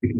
Good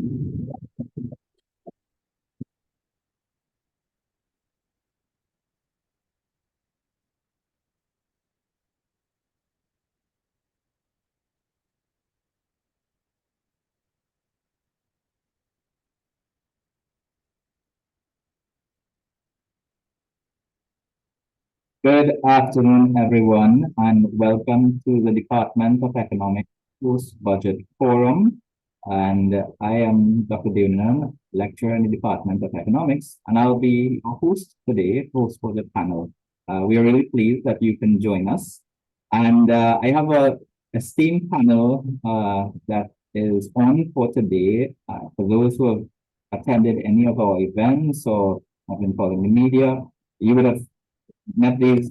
afternoon, everyone, and welcome to the Department of Economics Post-Budget Forum. And I am Dr. Deonanan, lecturer in the Department of Economics, and I'll be your host today, host for the panel. We are really pleased that you can join us. And I have a esteemed panel that is on for today. For those who have attended any of our events or have been following the media, you would have met these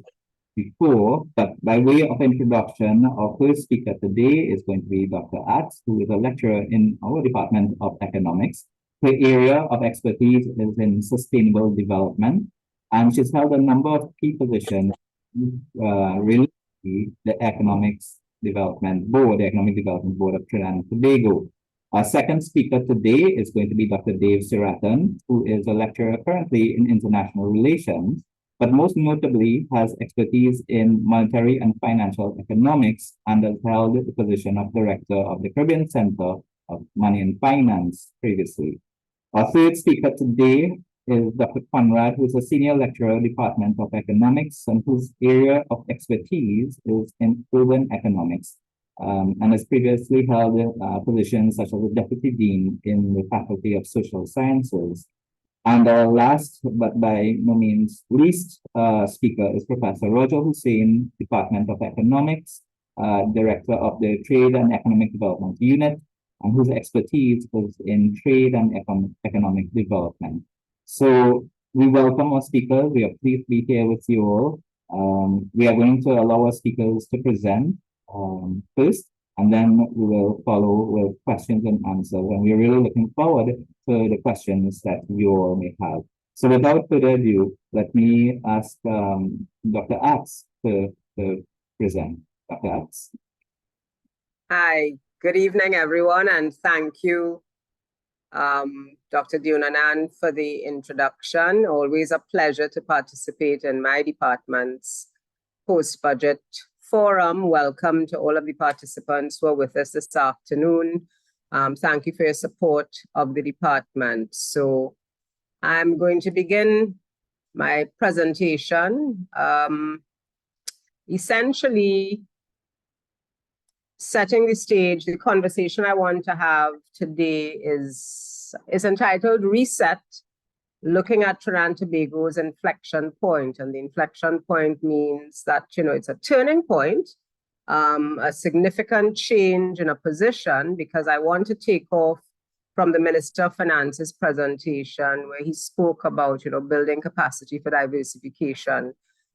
before, but by way of introduction, our first speaker today is going to be Dr. Attzs, who is a lecturer in our Department of Economics. Her area of expertise is in sustainable development, and she's held a number of key positions related to the Economics Development Board, the Economic Development Board of Trinidad and Tobago. Our second speaker today is going to be Dr. Seerattan, who is a lecturer currently in international relations, but most notably has expertise in monetary and financial economics and has held the position of director of the Caribbean Center of Money and Finance previously. Our third speaker today is Dr. Conrad, who is a senior lecturer in the Department of Economics and whose area of expertise is in urban economics, and has previously held positions such as the deputy dean in the Faculty of Social Sciences. And our last, but by no means least, speaker is Professor Roger Hosein, Department of Economics, Director of the Trade and Economic Development Unit, and whose expertise is in trade and economic development. So we welcome our speakers. We are pleased to be here with you all. We are going to allow our speakers to present first, and then we will follow with questions and answers. And we're really looking forward to the questions that you all may have. So without further ado, let me ask Dr. Attzs to present. Dr. Attzs. Hi, good evening, everyone, and thank you, Dr. Deonanan, for the introduction. Always a pleasure to participate in my department's post-budget forum. Welcome to all of the participants who are with us this afternoon. Thank you for your support of the department. So I'm going to begin my presentation. Essentially, setting the stage, the conversation I want to have today is entitled Reset, looking at Trinidad and Tobago's inflection point. And the inflection point means that, it's a turning point, a significant change in a position, because I want to take off from the Minister of Finance's presentation where he spoke about, building capacity for diversification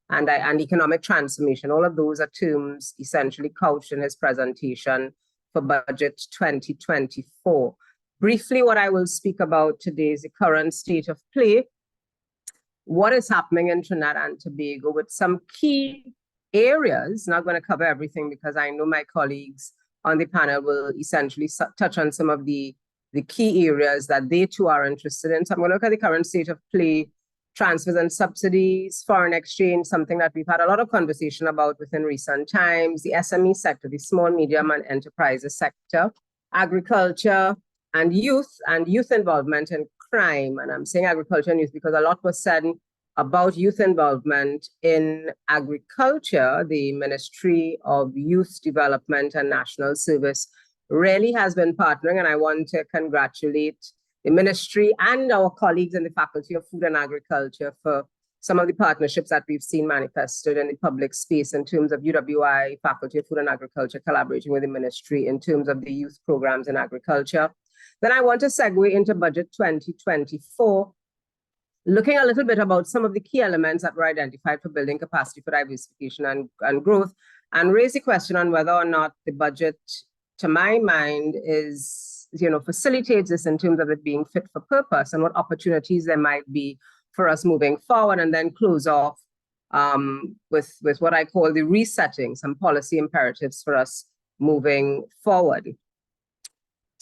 and economic transformation. All of those are terms essentially couched in his presentation for Budget 2024. Briefly, what I will speak about today is the current state of play, what is happening in Trinidad and Tobago with some key areas. Not going to cover everything because I know my colleagues on the panel will essentially touch on some of the key areas that they too are interested in. So I'm going to look at the current state of play, transfers and subsidies, foreign exchange, something that we've had a lot of conversation about within recent times, the SME sector, the small, medium and enterprises sector, agriculture, and youth involvement in crime. And I'm saying agriculture and youth because a lot was said about youth involvement in agriculture. The Ministry of Youth Development and National Service really has been partnering, and I want to congratulate the ministry and our colleagues in the Faculty of Food and Agriculture for some of the partnerships that we've seen manifested in the public space in terms of UWI, Faculty of Food and Agriculture, collaborating with the ministry in terms of the youth programs in agriculture. Then I want to segue into Budget 2024, looking a little bit about some of the key elements that were identified for building capacity for diversification and growth, and raise the question on whether or not the budget, to my mind, is, facilitates this in terms of it being fit for purpose and what opportunities there might be for us moving forward, and then close off with what I call the resetting, some policy imperatives for us moving forward.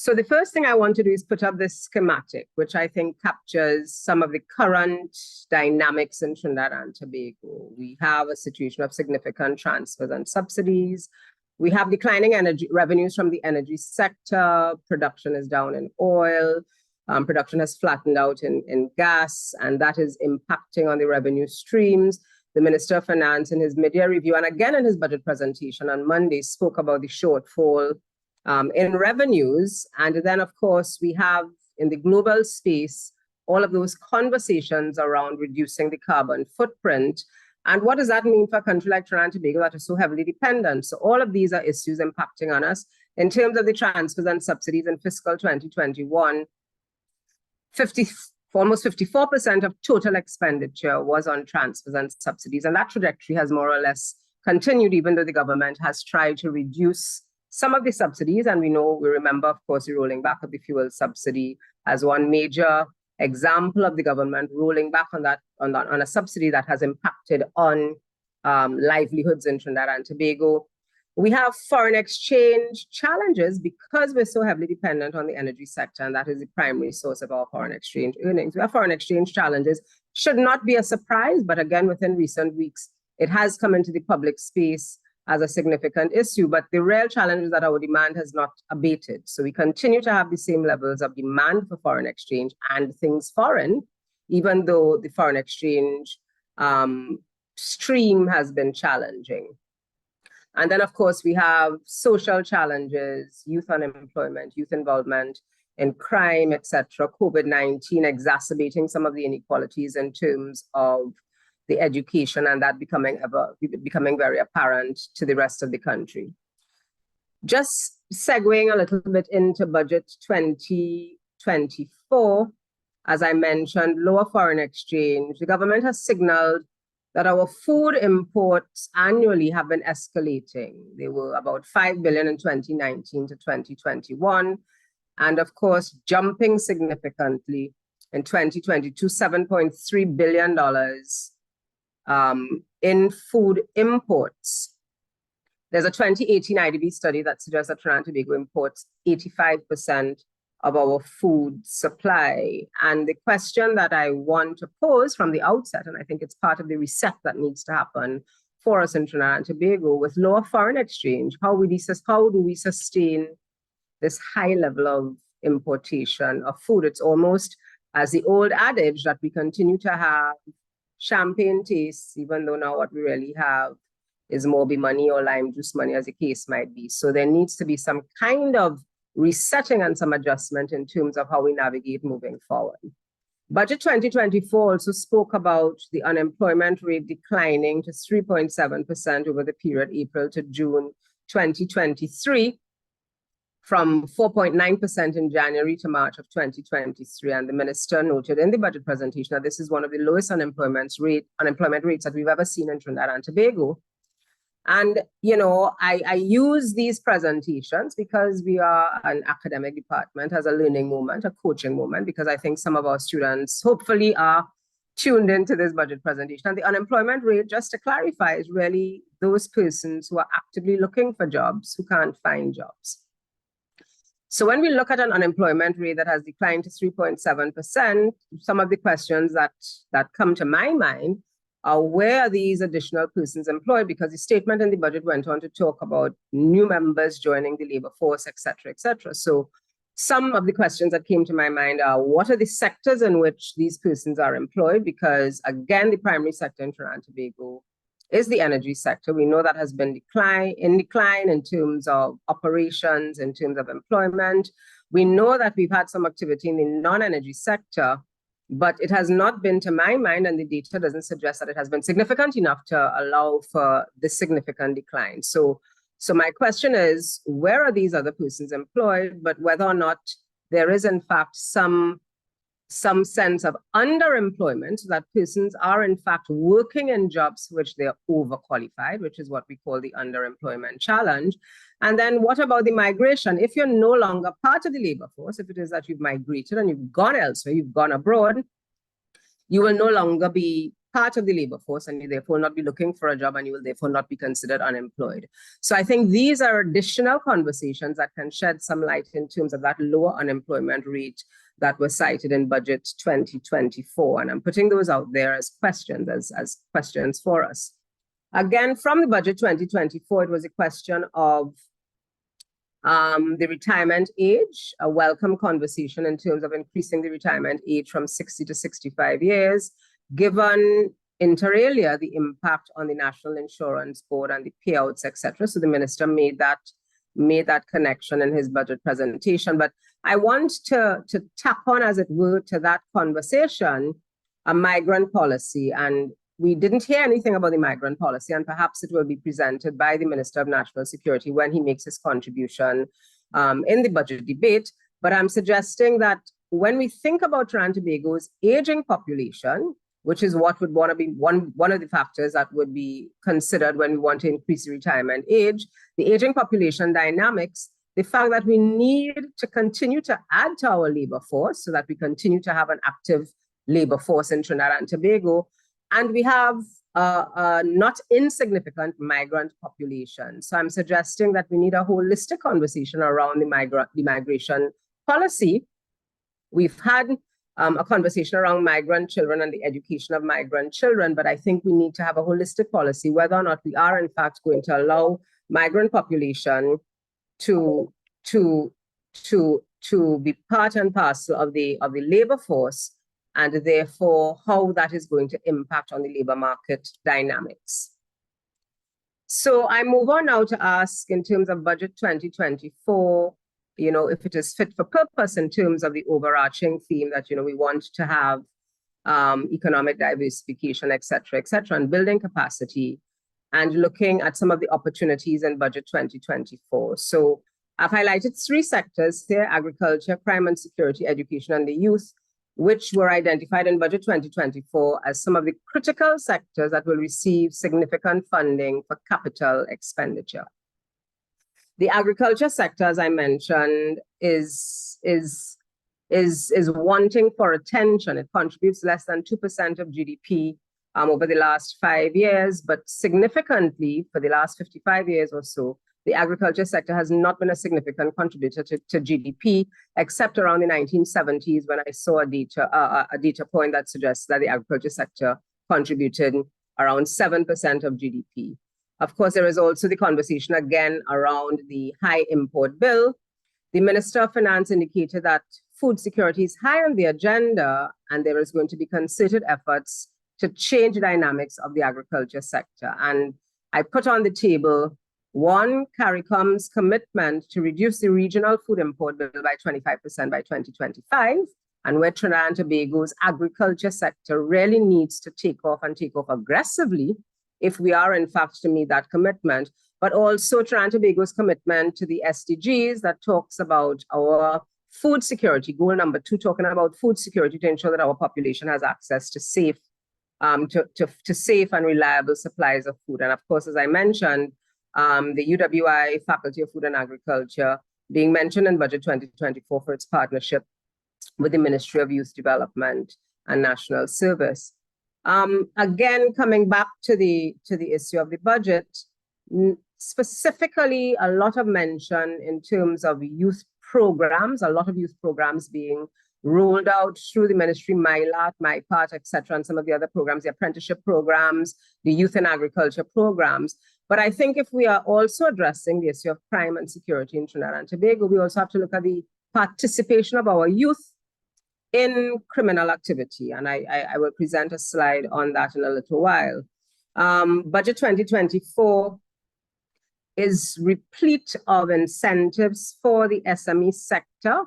So the first thing I want to do is put up this schematic, which I think captures some of the current dynamics in Trinidad and Tobago. We have a situation of significant transfers and subsidies. We have declining energy revenues from the energy sector. Production is down in oil. Production has flattened out in gas, and that is impacting on the revenue streams. The Minister of Finance in his mid-year review, and again in his budget presentation on Monday, spoke about the shortfall in revenues. And then, of course, we have in the global space all of those conversations around reducing the carbon footprint. And what does that mean for a country like Trinidad and Tobago that is so heavily dependent? So all of these are issues impacting on us. In terms of the transfers and subsidies in fiscal 2021, almost 54% of total expenditure was on transfers and subsidies. And that trajectory has more or less continued, even though the government has tried to reduce some of the subsidies. And we remember, of course, the rolling back of the fuel subsidy as one major example of the government rolling back on a subsidy that has impacted on livelihoods in Trinidad and Tobago. We have foreign exchange challenges because we're so heavily dependent on the energy sector, and that is the primary source of our foreign exchange earnings. We have foreign exchange challenges. Should not be a surprise, but again, within recent weeks, it has come into the public space as a significant issue. But the real challenge is that our demand has not abated. So we continue to have the same levels of demand for foreign exchange and things foreign, even though the foreign exchange stream has been challenging. And then, of course, we have social challenges, youth unemployment, youth involvement in crime, etc., COVID-19 exacerbating some of the inequalities in terms of the education, and that becoming very apparent to the rest of the country. Just segueing a little bit into budget 2024, as I mentioned, lower foreign exchange. The government has signaled that our food imports annually have been escalating. They were about 5 billion in 2019 to 2021, and of course, jumping significantly in 2022, $7.3 billion in food imports. There's a 2018 IDB study that suggests that Trinidad and Tobago imports 85% of our food supply. And the question that I want to pose from the outset, and I think it's part of the reset that needs to happen for us in Trinidad and Tobago, with lower foreign exchange, how do we sustain this high level of importation of food? It's almost as the old adage that we continue to have champagne tastes, even though now what we really have is Moby money or lime juice money, as the case might be. So there needs to be some kind of resetting and some adjustment in terms of how we navigate moving forward. Budget 2024 also spoke about the unemployment rate declining to 3.7% over the period April to June 2023, from 4.9% in January to March of 2023. And the minister noted in the budget presentation that this is one of the lowest unemployment rates that we've ever seen in Trinidad and Tobago. And, I use these presentations because we are an academic department as a learning moment, a coaching moment, because I think some of our students hopefully are tuned into this budget presentation. And the unemployment rate, just to clarify, is really those persons who are actively looking for jobs who can't find jobs. So when we look at an unemployment rate that has declined to 3.7%, some of the questions that come to my mind are, where are these additional persons employed? Because the statement in the budget went on to talk about new members joining the labor force, et cetera, et cetera. So some of the questions that came to my mind are, what are the sectors in which these persons are employed? Because again, the primary sector in Trinidad and Tobago is the energy sector. We know that has been in decline in terms of operations, in terms of employment. We know that we've had some activity in the non-energy sector, but it has not been, to my mind, and the data doesn't suggest that it has been significant enough to allow for this significant decline. So my question is, where are these other persons employed? But whether or not there is, in fact, some sense of underemployment, so that persons are in fact working in jobs for which they are overqualified, which is what we call the underemployment challenge. And then what about the migration? If you're no longer part of the labor force, if it is that you've migrated and you've gone elsewhere, you've gone abroad, you will no longer be part of the labor force, and you therefore not be looking for a job, and you will therefore not be considered unemployed. So I think these are additional conversations that can shed some light in terms of that lower unemployment rate that was cited in Budget 2024. And I'm putting those out there as questions, as questions for us. Again, from the Budget 2024, it was a question of the retirement age, a welcome conversation in terms of increasing the retirement age from 60 to 65 years, given inter alia the impact on the National Insurance Board and the payouts, etc. So the minister made that connection in his budget presentation. But I want to tap on, as it were, to that conversation, a migrant policy. And we didn't hear anything about the migrant policy, and perhaps it will be presented by the Minister of National Security when he makes his contribution in the budget debate. But I'm suggesting that when we think about Trinidad and Tobago's aging population, which is what would want to be one of the factors that would be considered when we want to increase the retirement age, the aging population dynamics, the fact that we need to continue to add to our labor force so that we continue to have an active labor force in Trinidad and Tobago. And we have a not insignificant migrant population. So I'm suggesting that we need a holistic conversation around the migration policy. We've had a conversation around migrant children and the education of migrant children, but I think we need to have a holistic policy, whether or not we are in fact going to allow migrant population to be part and parcel of the labor force, and therefore how that is going to impact on the labor market dynamics. So I move on now to ask, in terms of Budget 2024, if it is fit for purpose in terms of the overarching theme that, we want to have economic diversification, et cetera, and building capacity, and looking at some of the opportunities in Budget 2024. So I've highlighted 3 sectors here: agriculture, crime and security, education, and the youth, which were identified in Budget 2024 as some of the critical sectors that will receive significant funding for capital expenditure. The agriculture sector, as I mentioned, is wanting for attention. It contributes less than 2% of GDP over the last 5 years, but significantly for the last 55 years or so, the agriculture sector has not been a significant contributor to GDP, except around the 1970s, when I saw a data point that suggests that the agriculture sector contributed around 7% of GDP. Of course, there is also the conversation again around the high import bill. The Minister of Finance indicated that food security is high on the agenda, and there is going to be concerted efforts to change the dynamics of the agriculture sector. And I put on the table, 1, CARICOM's commitment to reduce the regional food import bill by 25% by 2025, and where Trinidad and Tobago's agriculture sector really needs to take off aggressively if we are in fact to meet that commitment. But also Trinidad and Tobago's commitment to the SDGs that talks about our food security, goal number 2, talking about food security to ensure that our population has access to safe and reliable supplies of food. And of course, as I mentioned, the UWI Faculty of Food and Agriculture being mentioned in Budget 2024 for its partnership with the Ministry of Youth Development and National Service. Again, coming back to the issue of the budget, specifically a lot of mention in terms of youth programs, a lot of youth programs being rolled out through the ministry, MyLAT, MyPart, etc., and some of the other programs, the apprenticeship programs, the youth and agriculture programs. But I think if we are also addressing the issue of crime and security in Trinidad and Tobago, we also have to look at the participation of our youth in criminal activity. And I will present a slide on that in a little while. Budget 2024 is replete of incentives for the SME sector.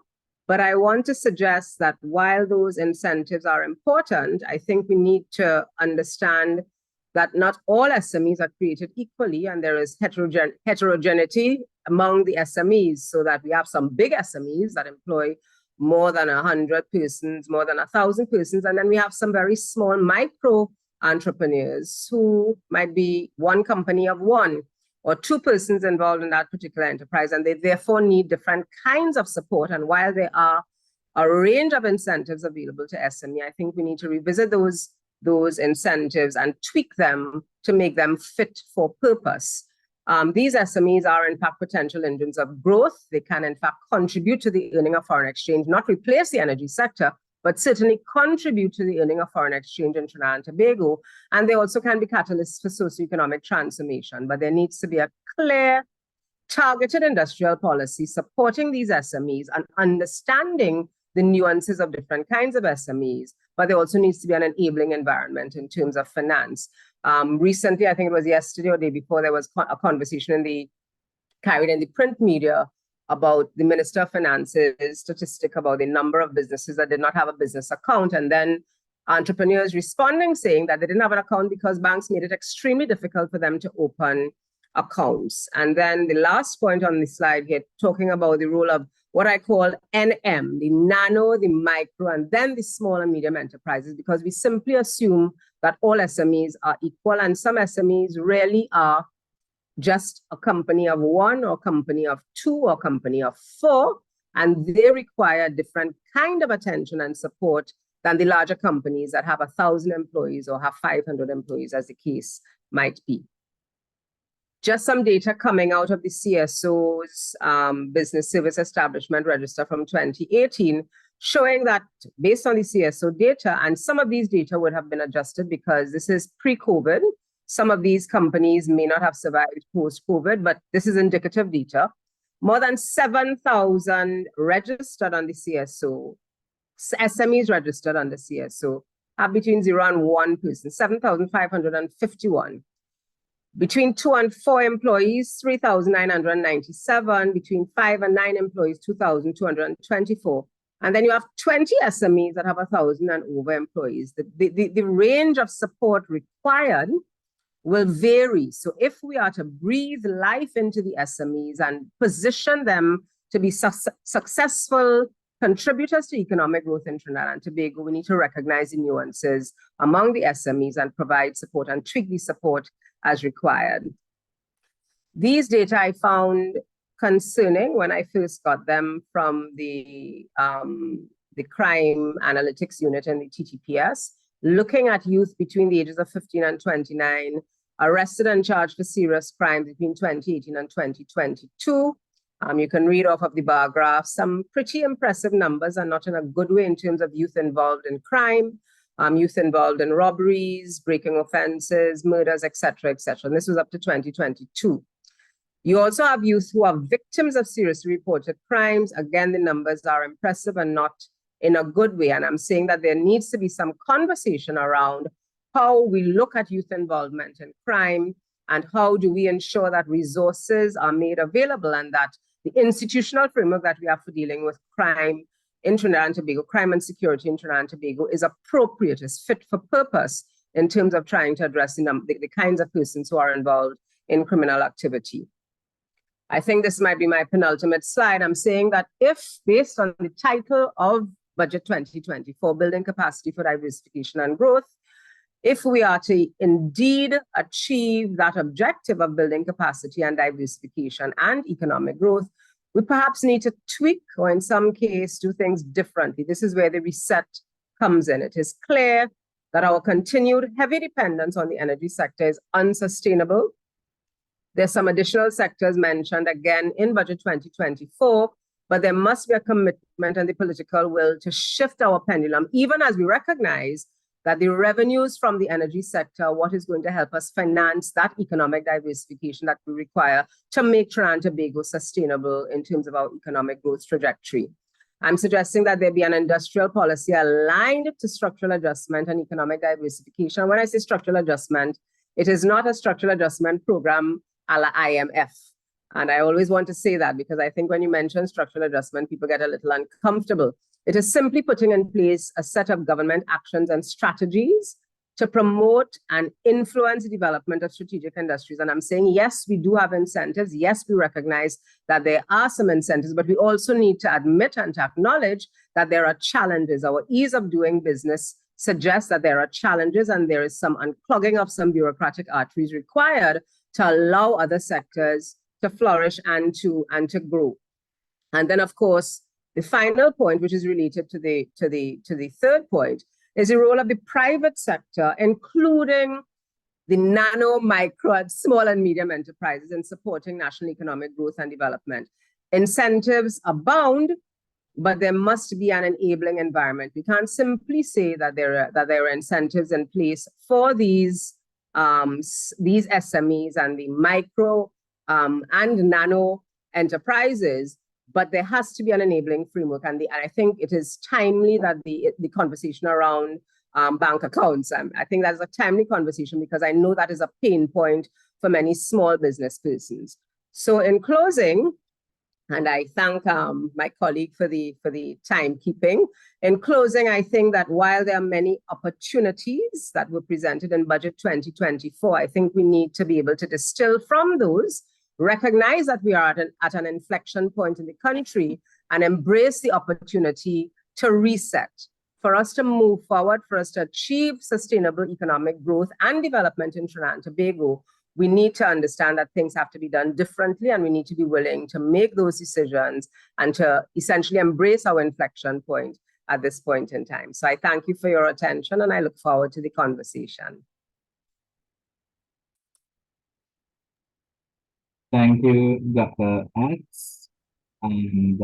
But I want to suggest that while those incentives are important, I think we need to understand that not all SMEs are created equally, and there is heterogeneity among the SMEs, so that we have some big SMEs that employ more than 100 persons, more than 1,000 persons, and then we have some very small micro entrepreneurs who might be one company of 1 or 2 persons involved in that particular enterprise, and they therefore need different kinds of support. And while there are a range of incentives available to SME, I think we need to revisit those those incentives and tweak them to make them fit for purpose. These SMEs are in fact potential engines of growth. They can in fact contribute to the earning of foreign exchange, not replace the energy sector, but certainly contribute to the earning of foreign exchange in Trinidad and Tobago. And they also can be catalysts for socioeconomic transformation. But there needs to be a clear, targeted industrial policy supporting these SMEs and understanding the nuances of different kinds of SMEs. But there also needs to be an enabling environment in terms of finance. Recently, I think it was yesterday or the day before, there was a conversation carried in the print media about the Minister of Finance's statistic about the number of businesses that did not have a business account, and then entrepreneurs responding saying that they didn't have an account because banks made it extremely difficult for them to open accounts. And then the last point on the slide here, talking about the role of what I call NM, the nano, the micro, and then the small and medium enterprises, because we simply assume that all SMEs are equal, and some SMEs really are just a company of one or company of two or company of four, and they require different kind of attention and support than the larger companies that have 1,000 employees or have 500 employees, as the case might be. Just some data coming out of the CSO's Business Service Establishment Register from 2018, showing that based on the CSO data, and some of these data would have been adjusted because this is pre-COVID. Some of these companies may not have survived post-COVID, but this is indicative data. More than 7,000 registered on the CSO, SMEs registered on the CSO, have between 0 and 1 person, 7,551. Between 2 and 4 employees, 3,997. Between 5 and 9 employees, 2,224. And then you have 20 SMEs that have 1,000 and over employees. The range of support required will vary. So if we are to breathe life into the SMEs and position them to be successful contributors to economic growth in Trinidad and Tobago, we need to recognize the nuances among the SMEs and provide support and tweak the support as required. These data I found concerning when I first got them from the crime analytics unit in the TTPS, looking at youth between the ages of 15 and 29, arrested and charged for serious crimes between 2018 and 2022. You can read off of the bar graph some pretty impressive numbers, and not in a good way in terms of youth involved in crime, youth involved in robberies, breaking offenses, murders, etc., etc. And this was up to 2022. You also have youth who are victims of seriously reported crimes. Again, the numbers are impressive and not in a good way. And I'm saying that there needs to be some conversation around how we look at youth involvement in crime and how do we ensure that resources are made available and that the institutional framework that we have for dealing with crime in Trinidad and Tobago, crime and security in Trinidad and Tobago, is appropriate, is fit for purpose in terms of trying to address the kinds of persons who are involved in criminal activity. I think this might be my penultimate slide. I'm saying that if, based on the title of Budget 2024, Building Capacity for Diversification and Growth, if we are to indeed achieve that objective of building capacity and diversification and economic growth, we perhaps need to tweak or in some case do things differently. This is where the reset comes in. It is clear that our continued heavy dependence on the energy sector is unsustainable. There's some additional sectors mentioned again in Budget 2024, but there must be a commitment and the political will to shift our pendulum, even as we recognize that the revenues from the energy sector, what is going to help us finance that economic diversification that we require to make Trinidad and Tobago sustainable in terms of our economic growth trajectory. I'm suggesting that there be an industrial policy aligned to structural adjustment and economic diversification. When I say structural adjustment, it is not a structural adjustment program a la IMF. And I always want to say that because I think when you mention structural adjustment, people get a little uncomfortable. It is simply putting in place a set of government actions and strategies to promote and influence the development of strategic industries. And I'm saying, yes, we do have incentives. Yes, we recognize that there are some incentives, but we also need to admit and to acknowledge that there are challenges. Our ease of doing business suggests that there are challenges and there is some unclogging of some bureaucratic arteries required to allow other sectors to flourish and to grow. And then, of course, the final point, which is related to the third point, is the role of the private sector, including the nano, micro, and small and medium enterprises in supporting national economic growth and development. Incentives abound, but there must be an enabling environment. We can't simply say that there are incentives in place for these SMEs and the micro and nano enterprises, but there has to be an enabling framework. And I think it is timely that the conversation around bank accounts, I think that's a timely conversation because I know that is a pain point for many small business persons. So in closing, and I thank my colleague for the timekeeping. In closing, I think that while there are many opportunities that were presented in Budget 2024, I think we need to be able to distill from those, recognize that we are at an inflection point in the country, and embrace the opportunity to reset, for us to move forward, for us to achieve sustainable economic growth and development in Trinidad and Tobago. We need to understand that things have to be done differently, and we need to be willing to make those decisions and to essentially embrace our inflection point at this point in time. So I thank you for your attention, and I look forward to the conversation. Thank you, Dr. Attzs, and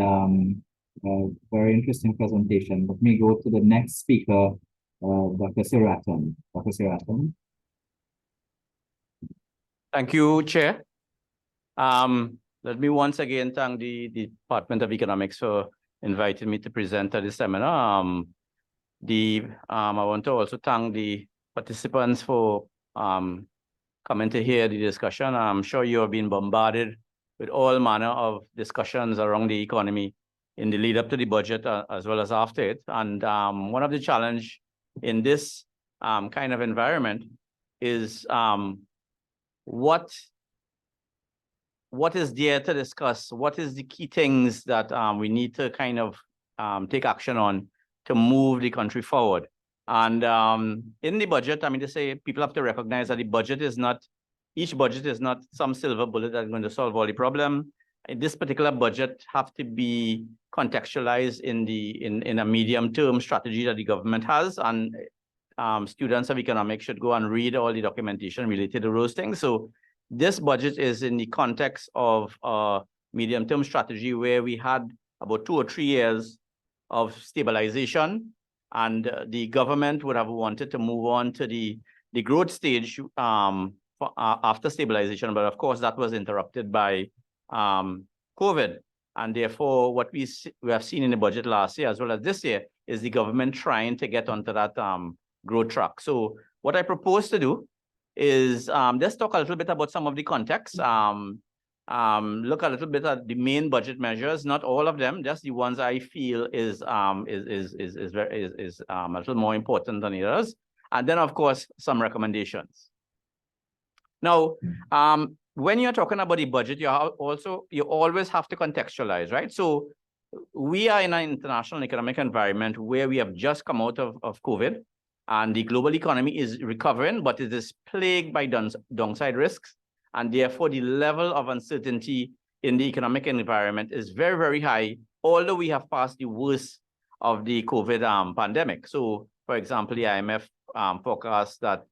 a very interesting presentation. Let me go to the next speaker, Dr. Seerattan. Dr. Seerattan. Thank you, Chair. Let me once again thank the Department of Economics for inviting me to present at this seminar. I want to also thank the participants for coming to hear the discussion. I'm sure you have been bombarded with all manner of discussions around the economy in the lead up to the budget as well as after it. And one of the challenge in this kind of environment is what is there to discuss? What is the key things that we need to kind of take action on to move the country forward? And in the budget, I mean to say, people have to recognize that the budget is not, each budget is not some silver bullet that's going to solve all the problem. This particular budget have to be contextualized in a medium-term strategy that the government has, and students of economics should go and read all the documentation related to those things. So this budget is in the context of a medium-term strategy where we had about 2 or 3 years of stabilization, and the government would have wanted to move on to the growth stage after stabilization. But of course, that was interrupted by COVID. And therefore, what we have seen in the budget last year as well as this year is the government trying to get onto that growth track. So what I propose to do is let's talk a little bit about some of the context. Look a little bit at the main budget measures, not all of them, just the ones I feel is a little more important than others. And then, of course, some recommendations. Now, when you're talking about the budget, you always have to contextualize, right? So we are in an international economic environment where we have just come out of COVID, and the global economy is recovering, but it is plagued by downside risks. And therefore, the level of uncertainty in the economic environment is very, very high, although we have passed the worst of the COVID pandemic. So, for example, the IMF forecasts that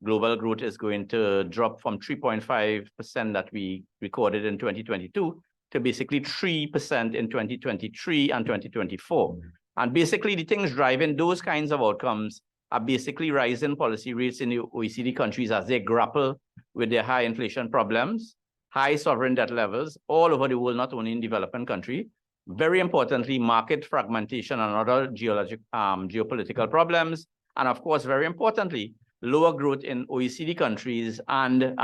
global growth is going to drop from 3.5% that we recorded in 2022 to basically 3% in 2023 and 2024. And basically, the things driving those kinds of outcomes are basically rising policy rates in the OECD countries as they grapple with their high inflation problems, high sovereign debt levels all over the world, not only in developing countries. Very importantly, market fragmentation and other geopolitical problems. And of course, very importantly, lower growth in OECD countries and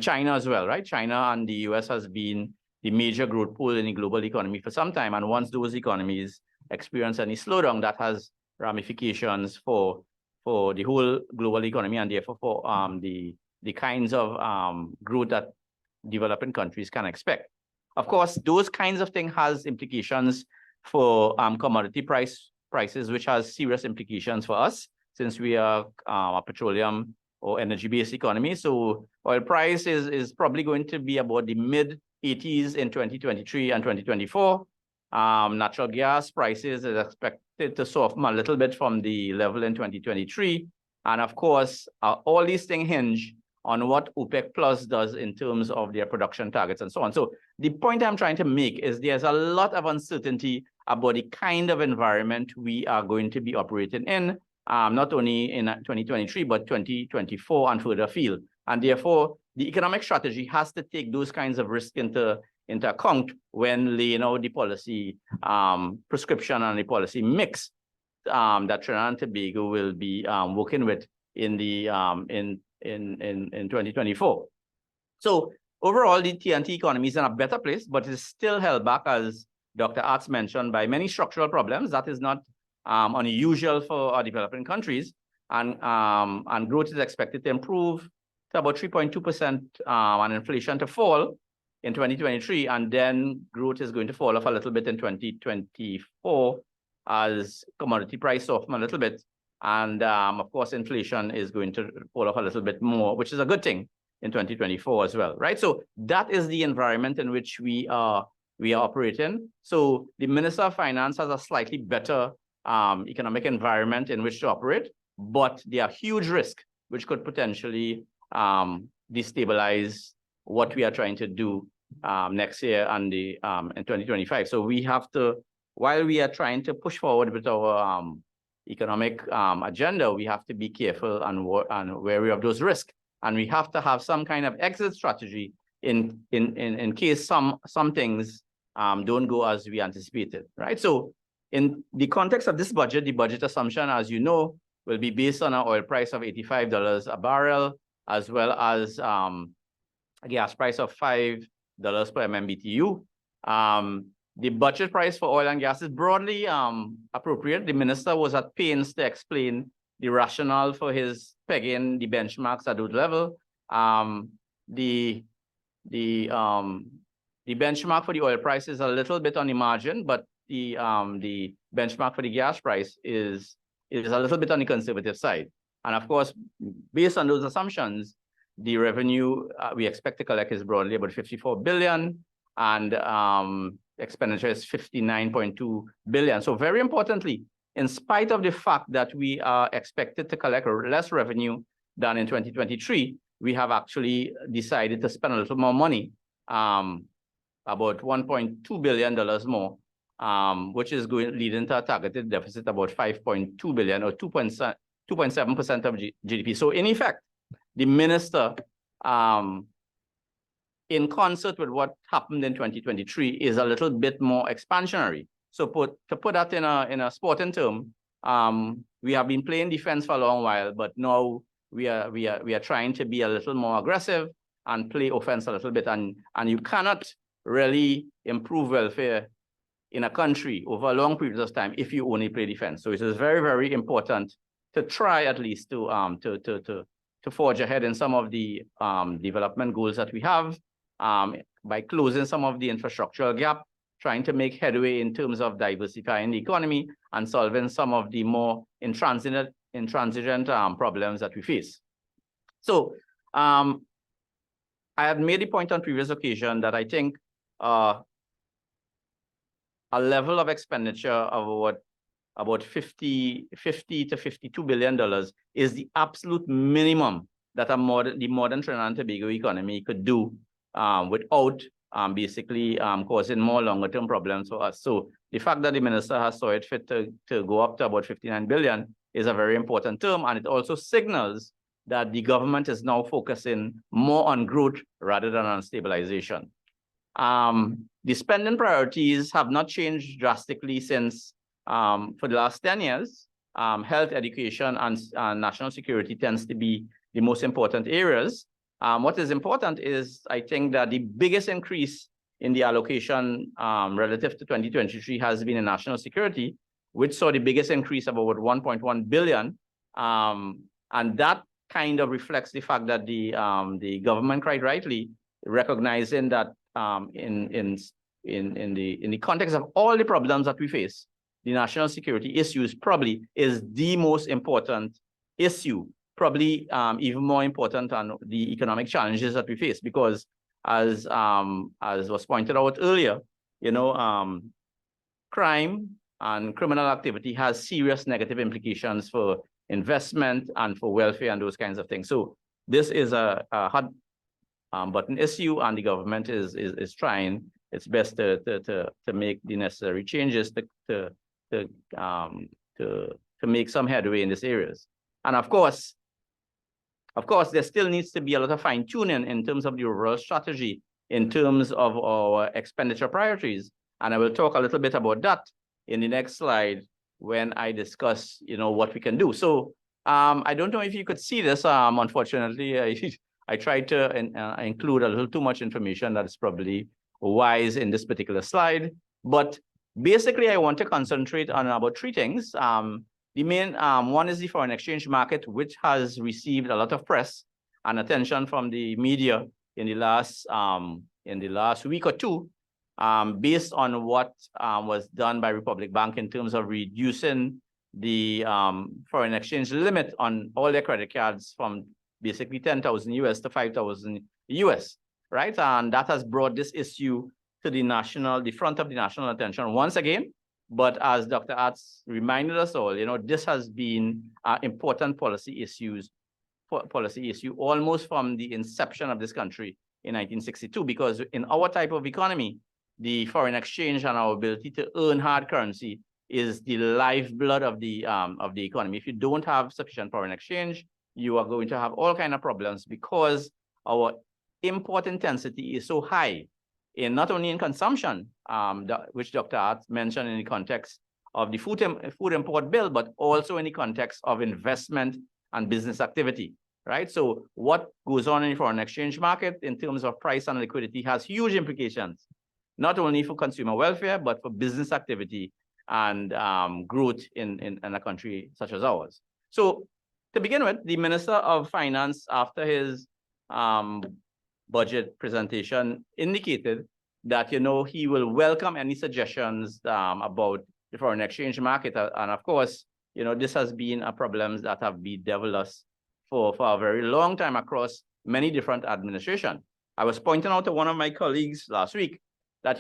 China as well, right? China and the US has been the major growth pool in the global economy for some time. And once those economies experience any slowdown, that has ramifications for the whole global economy, and therefore for the kinds of growth that developing countries can expect. Of course, those kinds of things has implications for commodity prices, which has serious implications for us, since we are a petroleum or energy-based economy. So oil price is probably going to be about the mid-80s in 2023 and 2024. Natural gas prices is expected to soften a little bit from the level in 2023. And of course, all these things hinge on what OPEC Plus does in terms of their production targets and so on. So the point I'm trying to make is there's a lot of uncertainty about the kind of environment we are going to be operating in, not only in 2023, but 2024 and further afield. And therefore, the economic strategy has to take those kinds of risks into account when laying out the policy prescription and the policy mix that Trinidad and Tobago will be working with in 2024. So overall, the TNT economy is in a better place, but it is still held back, as Dr. Attzs mentioned, by many structural problems. That is not unusual for our developing countries, and growth is expected to improve to about 3.2%, and inflation to fall in 2023, and then growth is going to fall off a little bit in 2024 as commodity price soften a little bit, and of course inflation is going to fall off a little bit more, which is a good thing in 2024 as well, right? So that is the environment in which we are operating. So the Minister of Finance has a slightly better economic environment in which to operate, but there are huge risks which could potentially destabilize what we are trying to do next year and in 2025. So we have to, while we are trying to push forward with our economic agenda, we have to be careful and wary of those risks, and we have to have some kind of exit strategy in case some things don't go as we anticipated, right? So in the context of this budget, the budget assumption, as you know, will be based on an oil price of $85 a barrel, as well as a gas price of $5 per MMBTU. The budget price for oil and gas is broadly appropriate. The minister was at pains to explain the rationale for his pegging the benchmarks at that level. The benchmark for the oil price is a little bit on the margin, but the benchmark for the gas price is a little bit on the conservative side. And of course, based on those assumptions, the revenue we expect to collect is broadly about 54 billion, and expenditure is 59.2 billion. So very importantly, in spite of the fact that we are expected to collect less revenue than in 2023, we have actually decided to spend a little more money, about $1.2 billion more, which is leading to a targeted deficit about 5.2 billion, or 2.7% of GDP. So in effect, the minister, in concert with what happened in 2023, is a little bit more expansionary. So to put that in a sporting term, we have been playing defense for a long while, but now we are trying to be a little more aggressive and play offense a little bit. And you cannot really improve welfare in a country over a long period of time if you only play defense. So it is very, very important to try at least to forge ahead in some of the development goals that we have, by closing some of the infrastructural gap, trying to make headway in terms of diversifying the economy and solving some of the more intransigent problems that we face. So I have made the point on previous occasion that I think a level of expenditure of about $50 to $52 billion is the absolute minimum that the modern Trinidad and Tobago economy could do without basically causing more longer-term problems for us. So the fact that the minister has saw it fit to go up to about 59 billion is a very important term, and it also signals that the government is now focusing more on growth rather than on stabilization. The spending priorities have not changed drastically since for the last 10 years. Health, education, and national security tends to be the most important areas. What is important is, I think, that the biggest increase in the allocation relative to 2023 has been in national security, which saw the biggest increase of about 1.1 billion. And that kind of reflects the fact that the government, quite rightly, recognizing that in the context of all the problems that we face, the national security issues probably is the most important issue, probably even more important than the economic challenges that we face, because as was pointed out earlier, you know, crime and criminal activity has serious negative implications for investment and for welfare and those kinds of things. So this is a hot button issue, and the government is trying its best to make the necessary changes to make some headway in these areas. And of course, there still needs to be a lot of fine tuning in terms of the overall strategy, in terms of our expenditure priorities. And I will talk a little bit about that in the next slide when I discuss, what we can do. So I don't know if you could see this. Unfortunately, I tried to include a little too much information that is probably wise in this particular slide. But basically, I want to concentrate on about three things. The main one is the foreign exchange market, which has received a lot of press and attention from the media in the last week or two, based on what was done by Republic Bank in terms of reducing the foreign exchange limit on all their credit cards from basically 10,000 US to 5,000 US, right? And that has brought this issue to the front of the national attention once again. But as Dr. Attzs reminded us all, this has been an important policy issue almost from the inception of this country in 1962, because in our type of economy, the foreign exchange and our ability to earn hard currency is the lifeblood of the economy. If you don't have sufficient foreign exchange, you are going to have all kinds of problems, because our import intensity is so high, not only in consumption, which Dr. Attzs mentioned in the context of the food import bill, but also in the context of investment and business activity, right? So what goes on in the foreign exchange market in terms of price and liquidity has huge implications, not only for consumer welfare, but for business activity and growth in a country such as ours. So to begin with, the Minister of Finance, after his budget presentation, indicated that, he will welcome any suggestions about the foreign exchange market. And of course, this has been a problem that have bedeviled us for a very long time across many different administrations. I was pointing out to one of my colleagues last week that,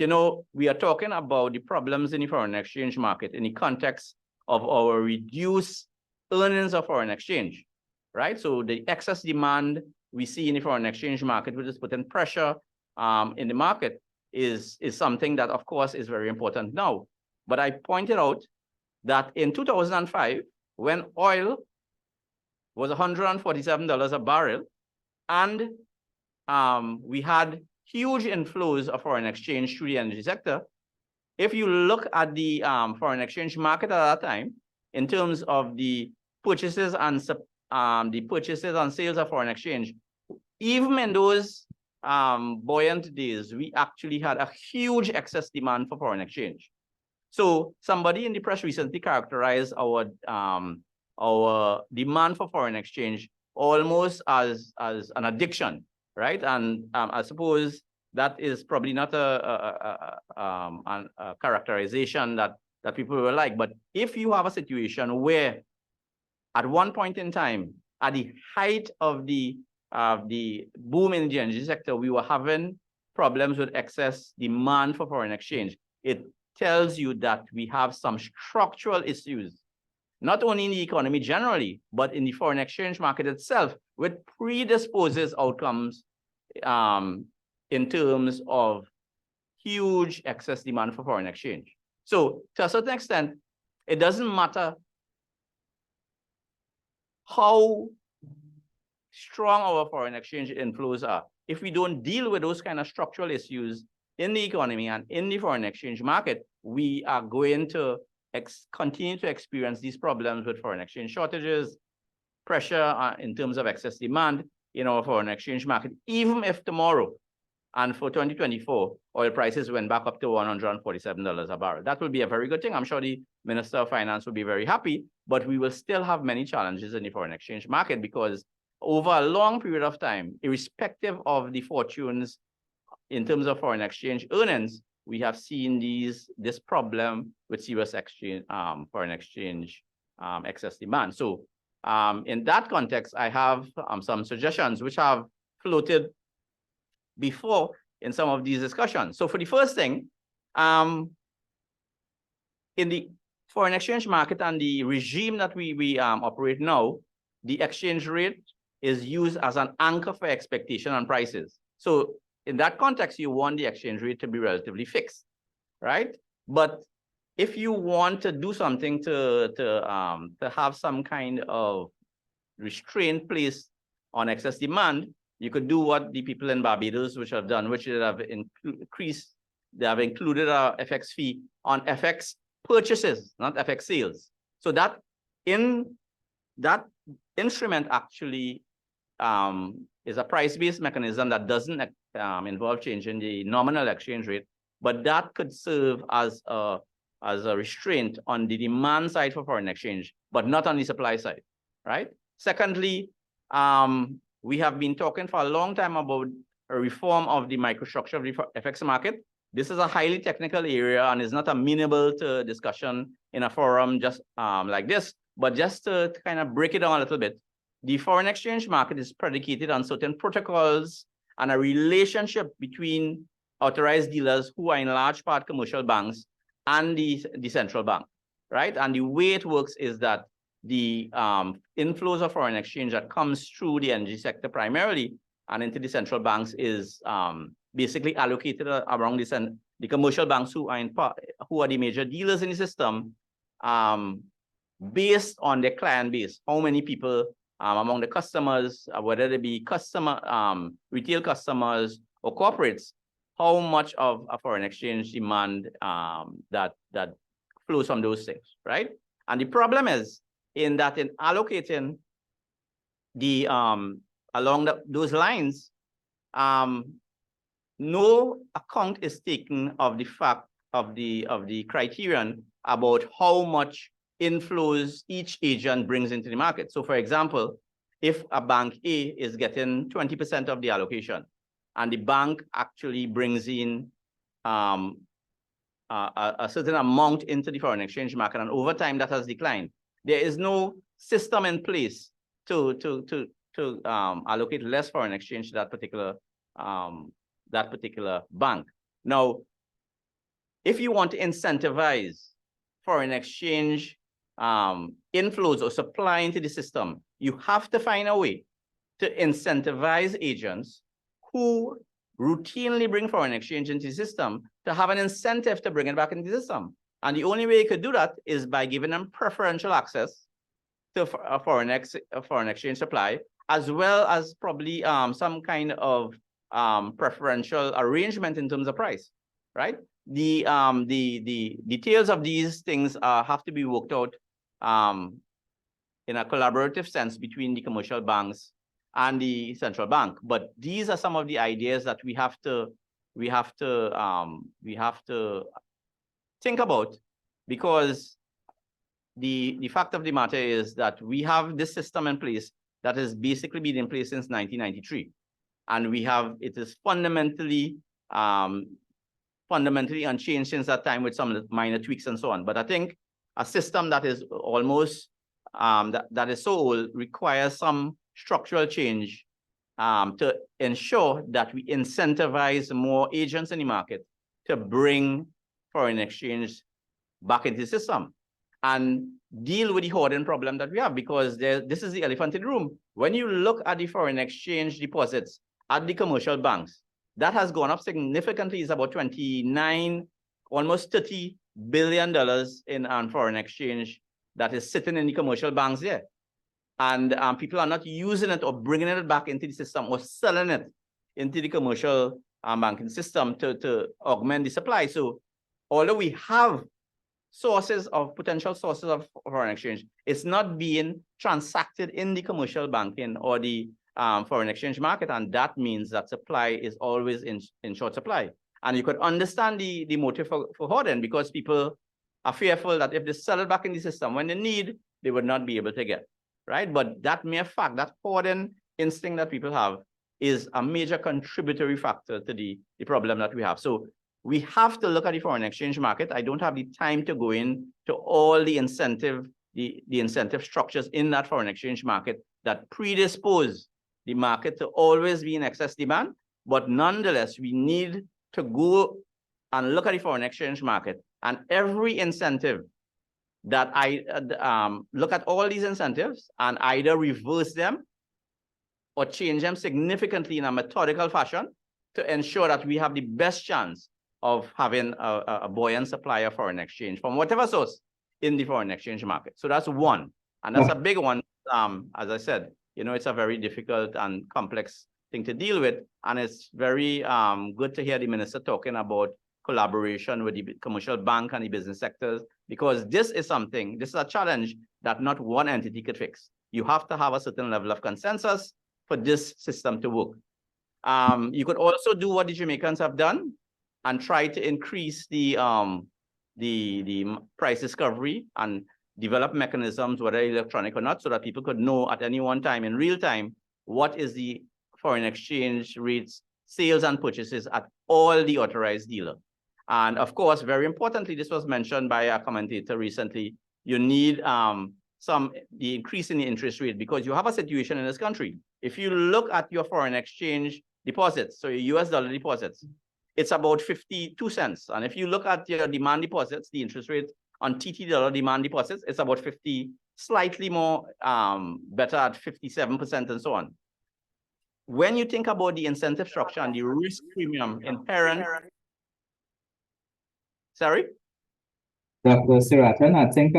we are talking about the problems in the foreign exchange market in the context of our reduced earnings of foreign exchange, right? So the excess demand we see in the foreign exchange market, which is putting pressure in the market, is something that, of course, is very important now. But I pointed out that in 2005, when oil was $147 a barrel, and we had huge inflows of foreign exchange through the energy sector, if you look at the foreign exchange market at that time, in terms of the purchases and sales of foreign exchange, even in those buoyant days, we actually had a huge excess demand for foreign exchange. So somebody in the press recently characterized our demand for foreign exchange almost as an addiction, right? And I suppose that is probably not a characterization that people will like. But if you have a situation where at one point in time, at the height of the boom in the energy sector, we were having problems with excess demand for foreign exchange, it tells you that we have some structural issues, not only in the economy generally, but in the foreign exchange market itself, which predisposes outcomes in terms of huge excess demand for foreign exchange. So to a certain extent, it doesn't matter how strong our foreign exchange inflows are. If we don't deal with those kind of structural issues in the economy and in the foreign exchange market, we are going to continue to experience these problems with foreign exchange shortages, pressure in terms of excess demand in our foreign exchange market, even if tomorrow, and for 2024, oil prices went back up to $147 a barrel. That will be a very good thing. I'm sure the Minister of Finance will be very happy, but we will still have many challenges in the foreign exchange market, because over a long period of time, irrespective of the fortunes in terms of foreign exchange earnings, we have seen this problem with serious foreign exchange excess demand. So in that context, I have some suggestions which have floated before in some of these discussions. So for the first thing, in the foreign exchange market and the regime that we operate now, the exchange rate is used as an anchor for expectation on prices. So in that context, you want the exchange rate to be relatively fixed, right? But if you want to do something to have some kind of restraint placed on excess demand, you could do what the people in Barbados which have done, which they have increased, they have included a FX fee on FX purchases, not FX sales. So that instrument actually is a price-based mechanism that doesn't involve changing the nominal exchange rate, but that could serve as a restraint on the demand side for foreign exchange, but not on the supply side, right? Secondly, we have been talking for a long time about a reform of the microstructure of the FX market. This is a highly technical area and is not amenable to discussion in a forum just like this, but just to kind of break it down a little bit. The foreign exchange market is predicated on certain protocols and a relationship between authorized dealers, who are in large part commercial banks, and the central bank, right? And the way it works is that the inflows of foreign exchange that comes through the energy sector primarily and into the central banks is basically allocated around this, and the commercial banks who are the major dealers in the system, based on their client base, how many people among the customers, whether they be retail customers or corporates, how much of a foreign exchange demand that flows from those things, right? And the problem is in allocating the along those lines, no account is taken of the fact of the criterion about how much inflows each agent brings into the market. So for example, if a bank A is getting 20% of the allocation and the bank actually brings in a certain amount into the foreign exchange market, and over time that has declined, there is no system in place to allocate less foreign exchange to that particular bank. Now, if you want to incentivize foreign exchange inflows or supply into the system, you have to find a way to incentivize agents who routinely bring foreign exchange into the system to have an incentive to bring it back into the system. And the only way you could do that is by giving them preferential access to a foreign exchange supply, as well as probably some kind of preferential arrangement in terms of price, right? The details of these things have to be worked out in a collaborative sense between the commercial banks and the central bank. But these are some of the ideas that we have to think about, because the fact of the matter is that we have this system in place that has basically been in place since 1993, and it is fundamentally unchanged since that time, with some minor tweaks and so on. But I think a system that is almost that is so old requires some structural change to ensure that we incentivize more agents in the market to bring foreign exchange back into the system and deal with the hoarding problem that we have, because this is the elephant in the room. When you look at the foreign exchange deposits at the commercial banks, that has gone up significantly. It's about 29, almost $30 billion in foreign exchange that is sitting in the commercial banks there. And people are not using it or bringing it back into the system or selling it into the commercial banking system to augment the supply. So although we have potential sources of foreign exchange, it's not being transacted in the commercial banking or the foreign exchange market, and that means that supply is always in short supply. And you could understand the motive for hoarding, because people are fearful that if they sell it back in the system when they need, they would not be able to get, right? But that mere fact, that hoarding instinct that people have, is a major contributory factor to the problem that we have. So we have to look at the foreign exchange market. I don't have the time to go into all the incentive structures in that foreign exchange market that predispose the market to always be in excess demand. But nonetheless, we need to go and look at the foreign exchange market And every incentive that I look at all these incentives and either reverse them or change them significantly in a methodical fashion to ensure that we have the best chance of having a buoyant supply of foreign exchange from whatever source in the foreign exchange market. So that's one. And that's a big one. As I said, you know, it's a very difficult and complex thing to deal with. And it's very good to hear the minister talking about collaboration with the commercial bank and the business sectors, because this is a challenge that not one entity could fix. You have to have a certain level of consensus for this system to work. You could also do what the Jamaicans have done and try to increase the price discovery and develop mechanisms, whether electronic or not, so that people could know at any one time in real time what is the foreign exchange rates, sales and purchases at all the authorized dealers. And of course, very importantly, this was mentioned by a commentator recently, you need the increase in the interest rate, because you have a situation in this country. If you look at your foreign exchange deposits, so your US dollar deposits, it's about 52 cents. And if you look at your demand deposits, the interest rate on TT dollar demand deposits, it's about 50, slightly more better at 57% and so on. When you think about the incentive structure and the risk premium inherent, sorry? Dr. Seerattan, I think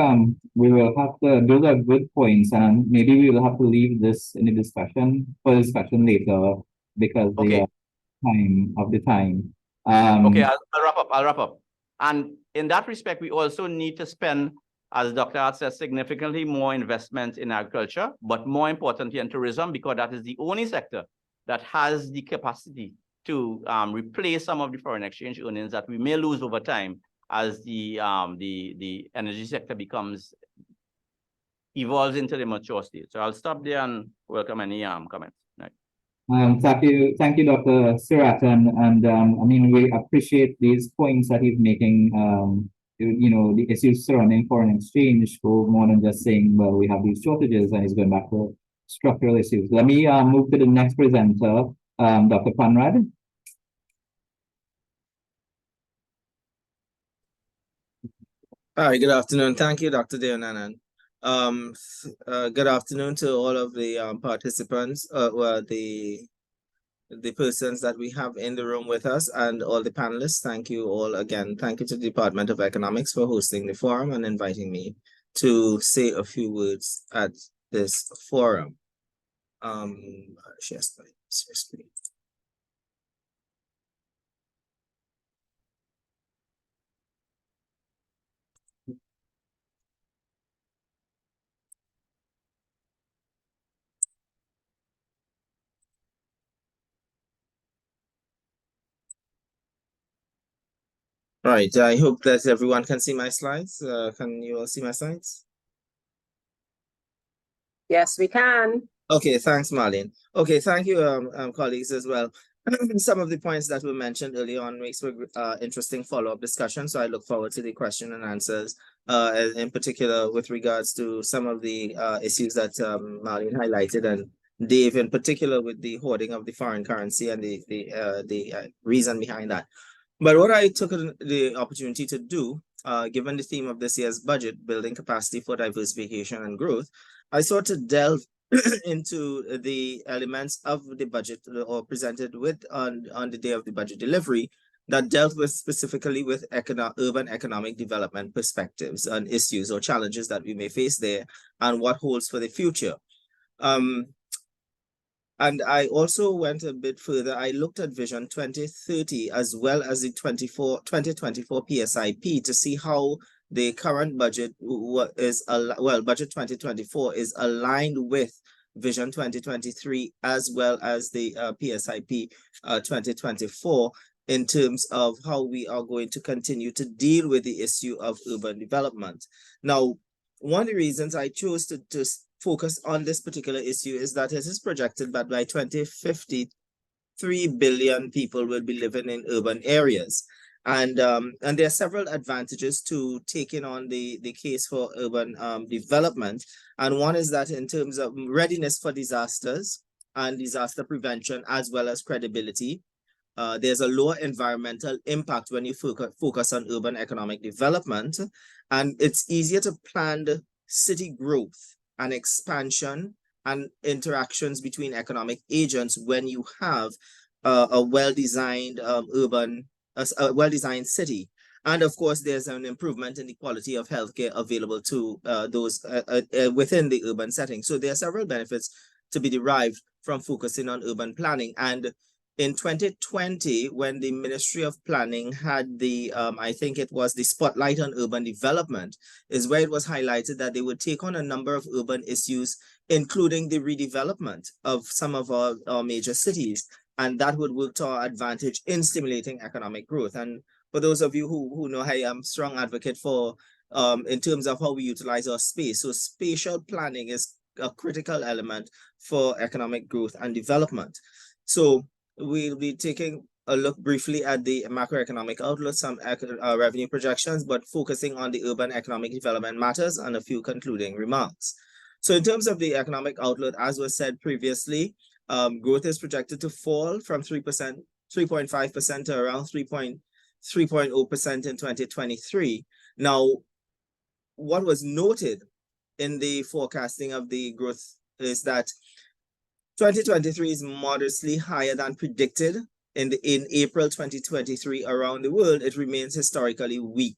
we will have to, those are good points, and maybe we will have to leave this in the discussion later because Okay. the time. Okay, I'll wrap up. And in that respect, we also need to spend, as Dr. Attzs says, significantly more investment in agriculture, but more importantly in tourism, because that is the only sector that has the capacity to replace some of the foreign exchange earnings that we may lose over time as the energy sector evolves into the mature state. So I'll stop there and welcome any comments. Thank you, Dr. Seerattan, and I mean, we appreciate these points that he's making. You know, the issues surrounding foreign exchange go more than just saying, well, we have these shortages, and he's going back to structural issues. Let me move to the next presenter, Dr. Conrad. Hi, good afternoon. Thank you, Dr. Deonanan. Good afternoon to all of the participants, the persons that we have in the room with us, and all the panelists. Thank you all again. Thank you to the Department of Economics for hosting the forum and inviting me to say a few words at this forum. Share screen. Right, I hope that everyone can see my slides. Can you all see my slides? Yes, we can. Okay, thanks, Marlene. Okay, thank you, colleagues, as well. Some of the points that were mentioned early on makes for interesting follow-up discussion, so I look forward to the question and answers, in particular with regards to some of the issues that Marlene highlighted, and Dave in particular with the hoarding of the foreign currency and the reason behind that. But what I took the opportunity to do, given the theme of this year's budget, building capacity for diversification and growth, I sought to delve into the elements of the budget or presented with on the day of the budget delivery that dealt with specifically with urban economic development perspectives and issues or challenges that we may face there and what holds for the future. And I also went a bit further. I looked at Vision 2030 as well as the 2024 PSIP to see how the current budget budget 2024 is aligned with Vision 2023 as well as the PSIP 2024 in terms of how we are going to continue to deal with the issue of urban development. Now, one of the reasons I chose to focus on this particular issue is that it is projected that by 2050, 3 billion people will be living in urban areas. And there are several advantages to taking on the case for urban development. And one is that in terms of readiness for disasters and disaster prevention, as well as credibility, there's a lower environmental impact when you focus on urban economic development, and it's easier to plan the city growth and expansion and interactions between economic agents when you have a well-designed a well-designed city. And of course, there's an improvement in the quality of healthcare available to those within the urban setting. So there are several benefits to be derived from focusing on urban planning. And in 2020, when the Ministry of Planning had the, I think it was the spotlight on urban development, is where it was highlighted that they would take on a number of urban issues, including the redevelopment of some of our major cities. And that would work to our advantage in stimulating economic growth. And for those of you who know, I am a strong advocate for, in terms of how we utilize our space. So spatial planning is a critical element for economic growth and development. So we'll be taking a look briefly at the macroeconomic outlook, some revenue projections, but focusing on the urban economic development matters and a few concluding remarks. So in terms of the economic outlook, as was said previously, growth is projected to fall from 3.5% to around 3.0% in 2023. Now, what was noted in the forecasting of the growth is that 2023 is modestly higher than predicted. In April 2023 around the world, it remains historically weak,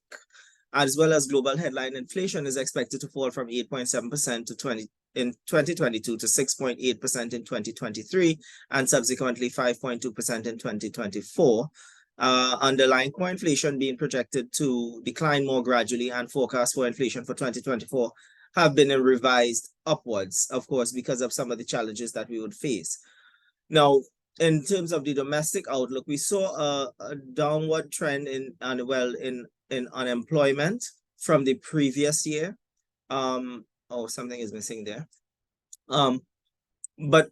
as well as global headline inflation is expected to fall from 8.7% in 2022 to 6.8% in 2023, and subsequently 5.2% in 2024. Underlying core inflation being projected to decline more gradually, and forecasts for inflation for 2024 have been revised upwards, of course, because of some of the challenges that we would face. Now, in terms of the domestic outlook, we saw a downward trend in unemployment from the previous year. Oh, something is missing there. But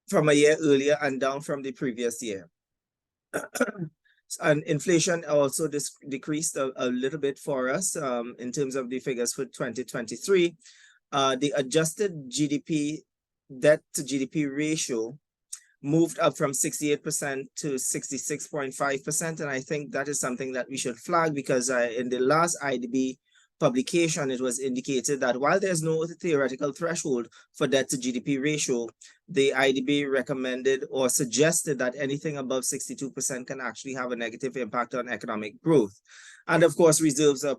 from a year earlier and down from the previous year. And inflation also decreased a little bit for us in terms of the figures for 2023. The adjusted GDP debt to GDP ratio moved up from 68% to 66.5%. And I think that is something that we should flag, because in the last IDB publication, it was indicated that while there's no theoretical threshold for debt to GDP ratio, the IDB recommended or suggested that anything above 62% can actually have a negative impact on economic growth. And of course, reserves are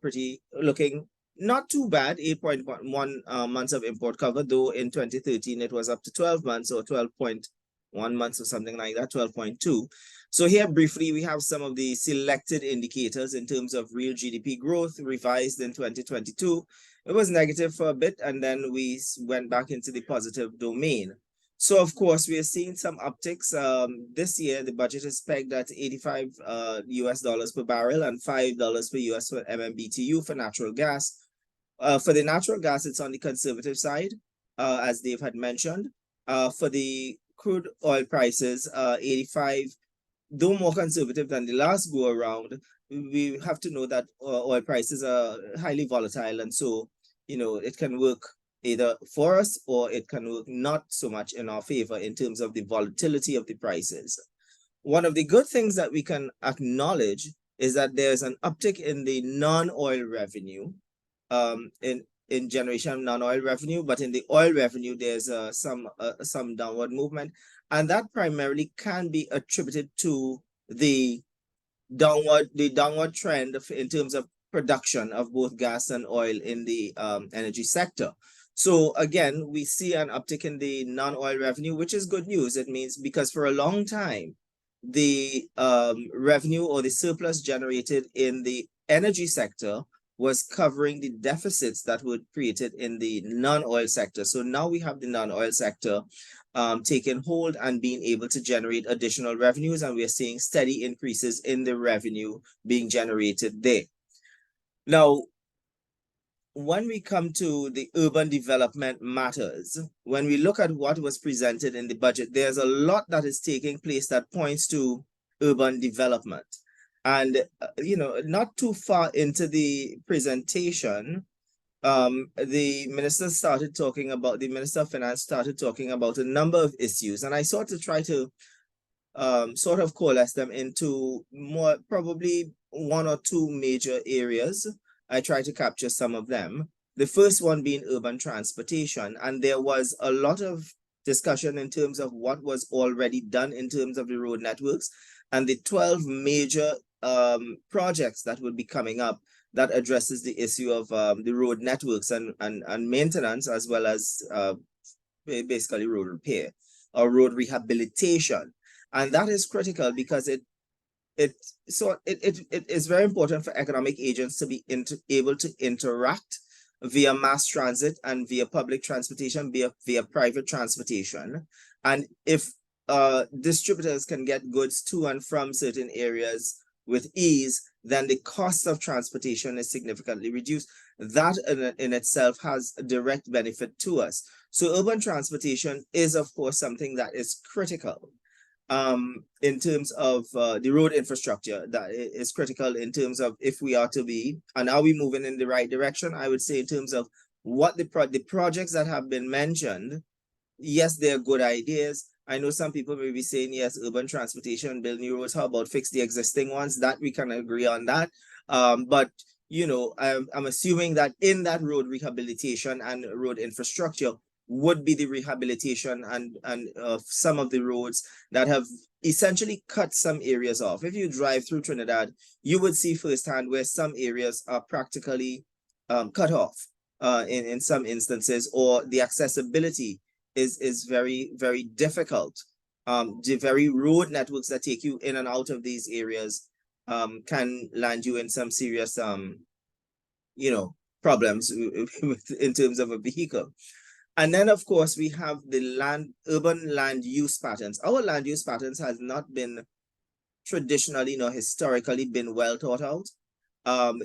looking not too bad, 8.1 months of import cover, though in 2013 it was up to 12 months or 12.1 months or something like that, 12.2. So here briefly, we have some of the selected indicators in terms of real GDP growth revised in 2022. It was negative for a bit, and then we went back into the positive domain. So of course, we are seeing some upticks. This year, the budget is pegged at $85 US per barrel and $5 per US for MMBTU for natural gas. For the natural gas, it's on the conservative side, as Dave had mentioned. For the crude oil prices, 85, though more conservative than the last go around, we have to know that oil prices are highly volatile, and so, you know, it can work either for us or it can work not so much in our favor in terms of the volatility of the prices. One of the good things that we can acknowledge is that there's an uptick in the non-oil revenue, in generation of non-oil revenue, but in the oil revenue, there's some downward movement. And that primarily can be attributed to the downward trend in terms of production of both gas and oil in the energy sector. So again, we see an uptick in the non-oil revenue, which is good news. It means because for a long time, the revenue or the surplus generated in the energy sector was covering the deficits that were created in the non-oil sector. So now we have the non-oil sector taking hold and being able to generate additional revenues, and we are seeing steady increases in the revenue being generated there. Now, when we come to the urban development matters, when we look at what was presented in the budget, there's a lot that is taking place that points to urban development. And, you know, not too far into the presentation, the Minister of Finance started talking about a number of issues. And I sought to try to sort of coalesce them into more, probably one or two major areas. I try to capture some of them. The first one being urban transportation. And there was a lot of discussion in terms of what was already done in terms of the road networks and the 12 major projects that would be coming up that addresses the issue of the road networks and maintenance, as well as basically road repair or road rehabilitation. And that is critical because it is very important for economic agents to be able to interact via mass transit and via public transportation, via private transportation. And if distributors can get goods to and from certain areas with ease, then the cost of transportation is significantly reduced. That in itself has a direct benefit to us. So urban transportation is, of course, something that is critical in terms of the road infrastructure. That is critical in terms of if we are to be, and are we moving in the right direction? I would say in terms of what the projects that have been mentioned, yes, they're good ideas. I know some people may be saying, yes, urban transportation, build new roads. How about fix the existing ones? That we can agree on that. But, you know, I'm assuming that in that road rehabilitation and road infrastructure would be the rehabilitation and some of the roads that have essentially cut some areas off. If you drive through Trinidad, you would see firsthand where some areas are practically cut off in some instances, or the accessibility is very, very difficult. The very road networks that take you in and out of these areas can land you in some serious, you know, problems in terms of a vehicle. And then, of course, we have the urban land use patterns. Our land use patterns has not been traditionally nor historically been well thought out.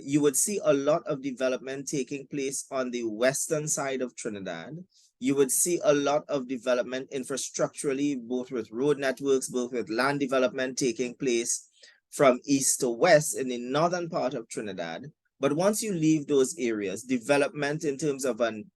You would see a lot of development taking place on the western side of Trinidad. You would see a lot of development infrastructurally, both with road networks, both with land development taking place from east to west in the northern part of Trinidad. But once you leave those areas, development in terms of an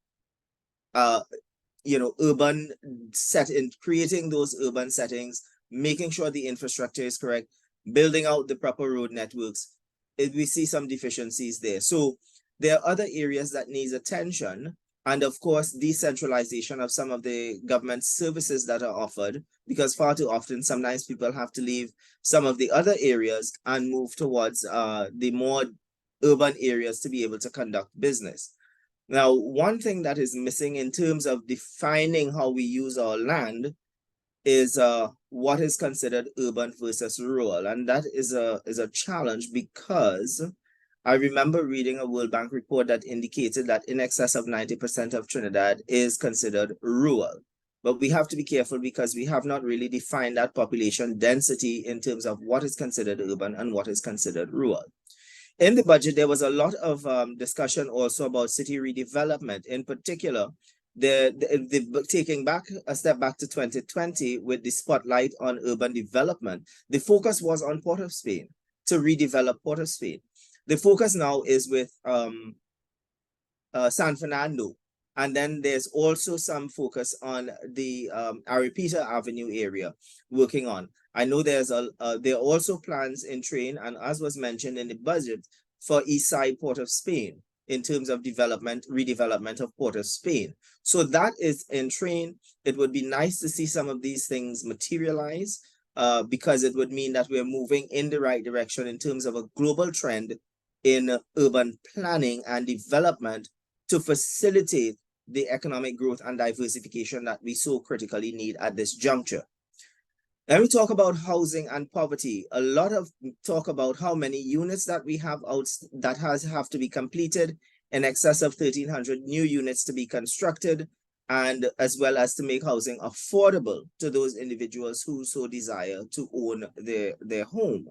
you know, urban setting, creating those urban settings, making sure the infrastructure is correct, building out the proper road networks, we see some deficiencies there. So there are other areas that needs attention. And of course, decentralization of some of the government services that are offered, because far too often, sometimes people have to leave some of the other areas and move towards the more urban areas to be able to conduct business. Now, one thing that is missing in terms of defining how we use our land is what is considered urban versus rural. And that is a challenge, because I remember reading a World Bank report that indicated that in excess of 90% of Trinidad is considered rural. But we have to be careful because we have not really defined that population density in terms of what is considered urban and what is considered rural. In the budget, there was a lot of discussion also about city redevelopment. In particular, the taking back a step back to 2020 with the spotlight on urban development. The focus was on Port of Spain, to redevelop Port of Spain. The focus now is with San Fernando. And then there's also some focus on the Aripita Avenue area working on. I know there are also plans in train, and as was mentioned in the budget, for East Side Port of Spain in terms of redevelopment of Port of Spain. So that is in train. It would be nice to see some of these things materialize because it would mean that we're moving in the right direction in terms of a global trend in urban planning and development to facilitate the economic growth and diversification that we so critically need at this juncture. Let me talk about housing and poverty. A lot of talk about how many units that we have out that have to be completed, in excess of 1,300 new units to be constructed, and as well as to make housing affordable to those individuals who so desire to own their home.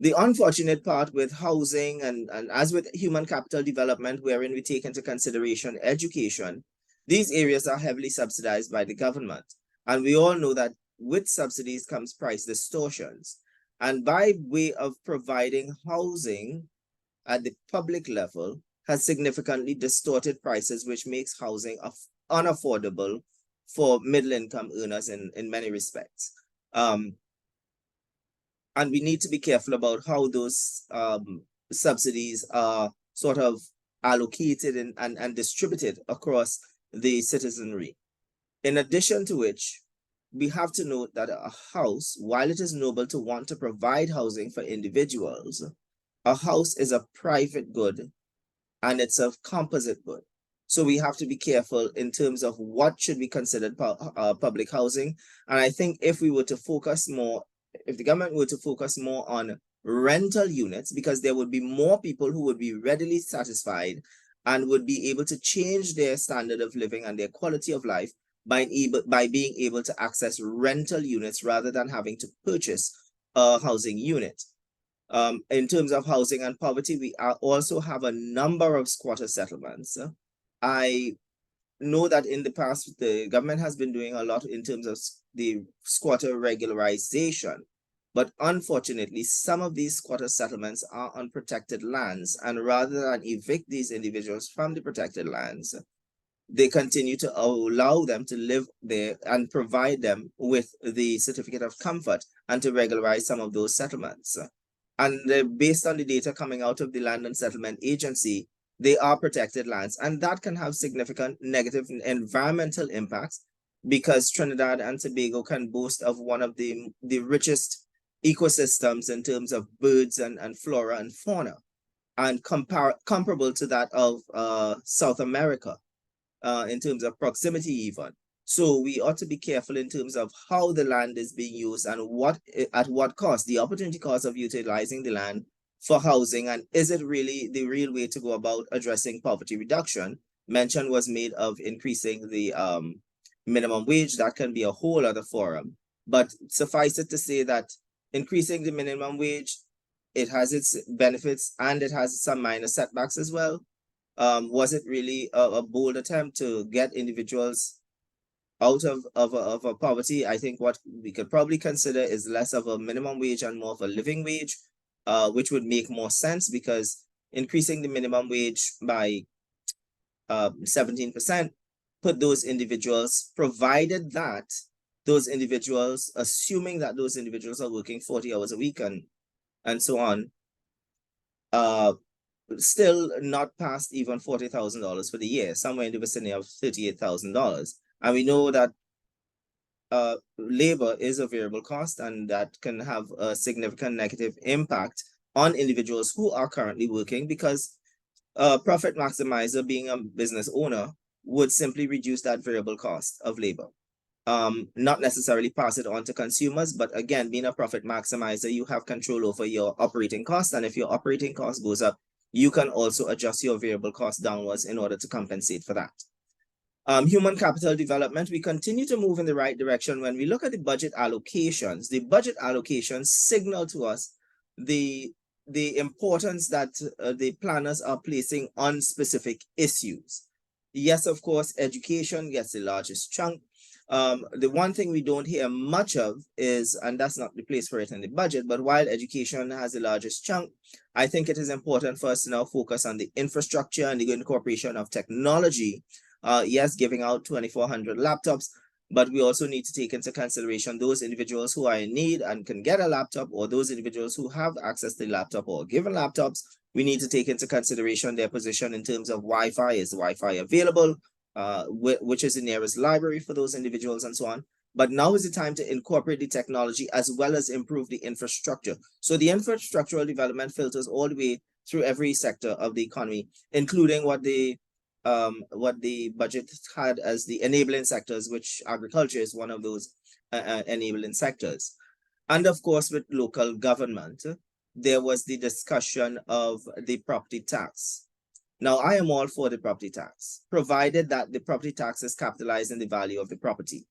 The unfortunate part with housing and as with human capital development, wherein we take into consideration education, these areas are heavily subsidized by the government. And we all know that with subsidies comes price distortions. And by way of providing housing at the public level has significantly distorted prices, which makes housing unaffordable for middle income earners in many respects. And we need to be careful about how those subsidies are sort of allocated and distributed across the citizenry. In addition to which, we have to note that a house, while it is noble to want to provide housing for individuals, a house is a private good and it's a composite good. So we have to be careful in terms of what should be considered public housing. And I think if we were to focus more, if the government were to focus more on rental units, because there would be more people who would be readily satisfied and would be able to change their standard of living and their quality of life by being able to access rental units rather than having to purchase a housing unit. In terms of housing and poverty, we also have a number of squatter settlements. I know that in the past, the government has been doing a lot in terms of the squatter regularization, but unfortunately, some of these squatter settlements are on protected lands, and rather than evict these individuals from the protected lands, they continue to allow them to live there and provide them with the certificate of comfort and to regularize some of those settlements. And based on the data coming out of the Land and Settlement Agency, they are protected lands, and that can have significant negative environmental impacts because Trinidad and Tobago can boast of one of the richest ecosystems in terms of birds and flora and fauna, and comparable to that of South America in terms of proximity even. So we ought to be careful in terms of how the land is being used and at what cost, the opportunity cost of utilizing the land for housing, and is it really the real way to go about addressing poverty reduction? Mention was made of increasing the minimum wage. That can be a whole other forum, but suffice it to say that increasing the minimum wage, it has its benefits and it has some minor setbacks as well. Was it really a bold attempt to get individuals out of poverty? I think what we could probably consider is less of a minimum wage and more of a living wage, which would make more sense, because increasing the minimum wage by 17% put those individuals, provided that those individuals, assuming that those individuals are working 40 hours a week and so on, still not past even $40,000 for the year, somewhere in the vicinity of $38,000. And we know that labor is a variable cost, and that can have a significant negative impact on individuals who are currently working, because a profit maximizer, being a business owner, would simply reduce that variable cost of labor. Not necessarily pass it on to consumers, but again, being a profit maximizer, you have control over your operating cost. And if your operating cost goes up, you can also adjust your variable cost downwards in order to compensate for that. Human capital development, we continue to move in the right direction. When we look at the budget allocations signal to us the importance that the planners are placing on specific issues. Yes, of course, education gets the largest chunk. The one thing we don't hear much of is, and that's not the place for it in the budget, but while education has the largest chunk, I think it is important for us to now focus on the infrastructure and the incorporation of technology. Yes, giving out 2,400 laptops, but we also need to take into consideration those individuals who are in need and can get a laptop, or those individuals who have access to the laptop or given laptops. We need to take into consideration their position in terms of Wi-Fi. Is Wi-Fi available? Which is the nearest library for those individuals, and so on. But now is the time to incorporate the technology as well as improve the infrastructure. So the infrastructural development filters all the way through every sector of the economy, including what the budget had as the enabling sectors, which agriculture is one of those enabling sectors. And of course, with local government, there was the discussion of the property tax. Now, I am all for the property tax, provided that the property tax is capitalized in the value of the property.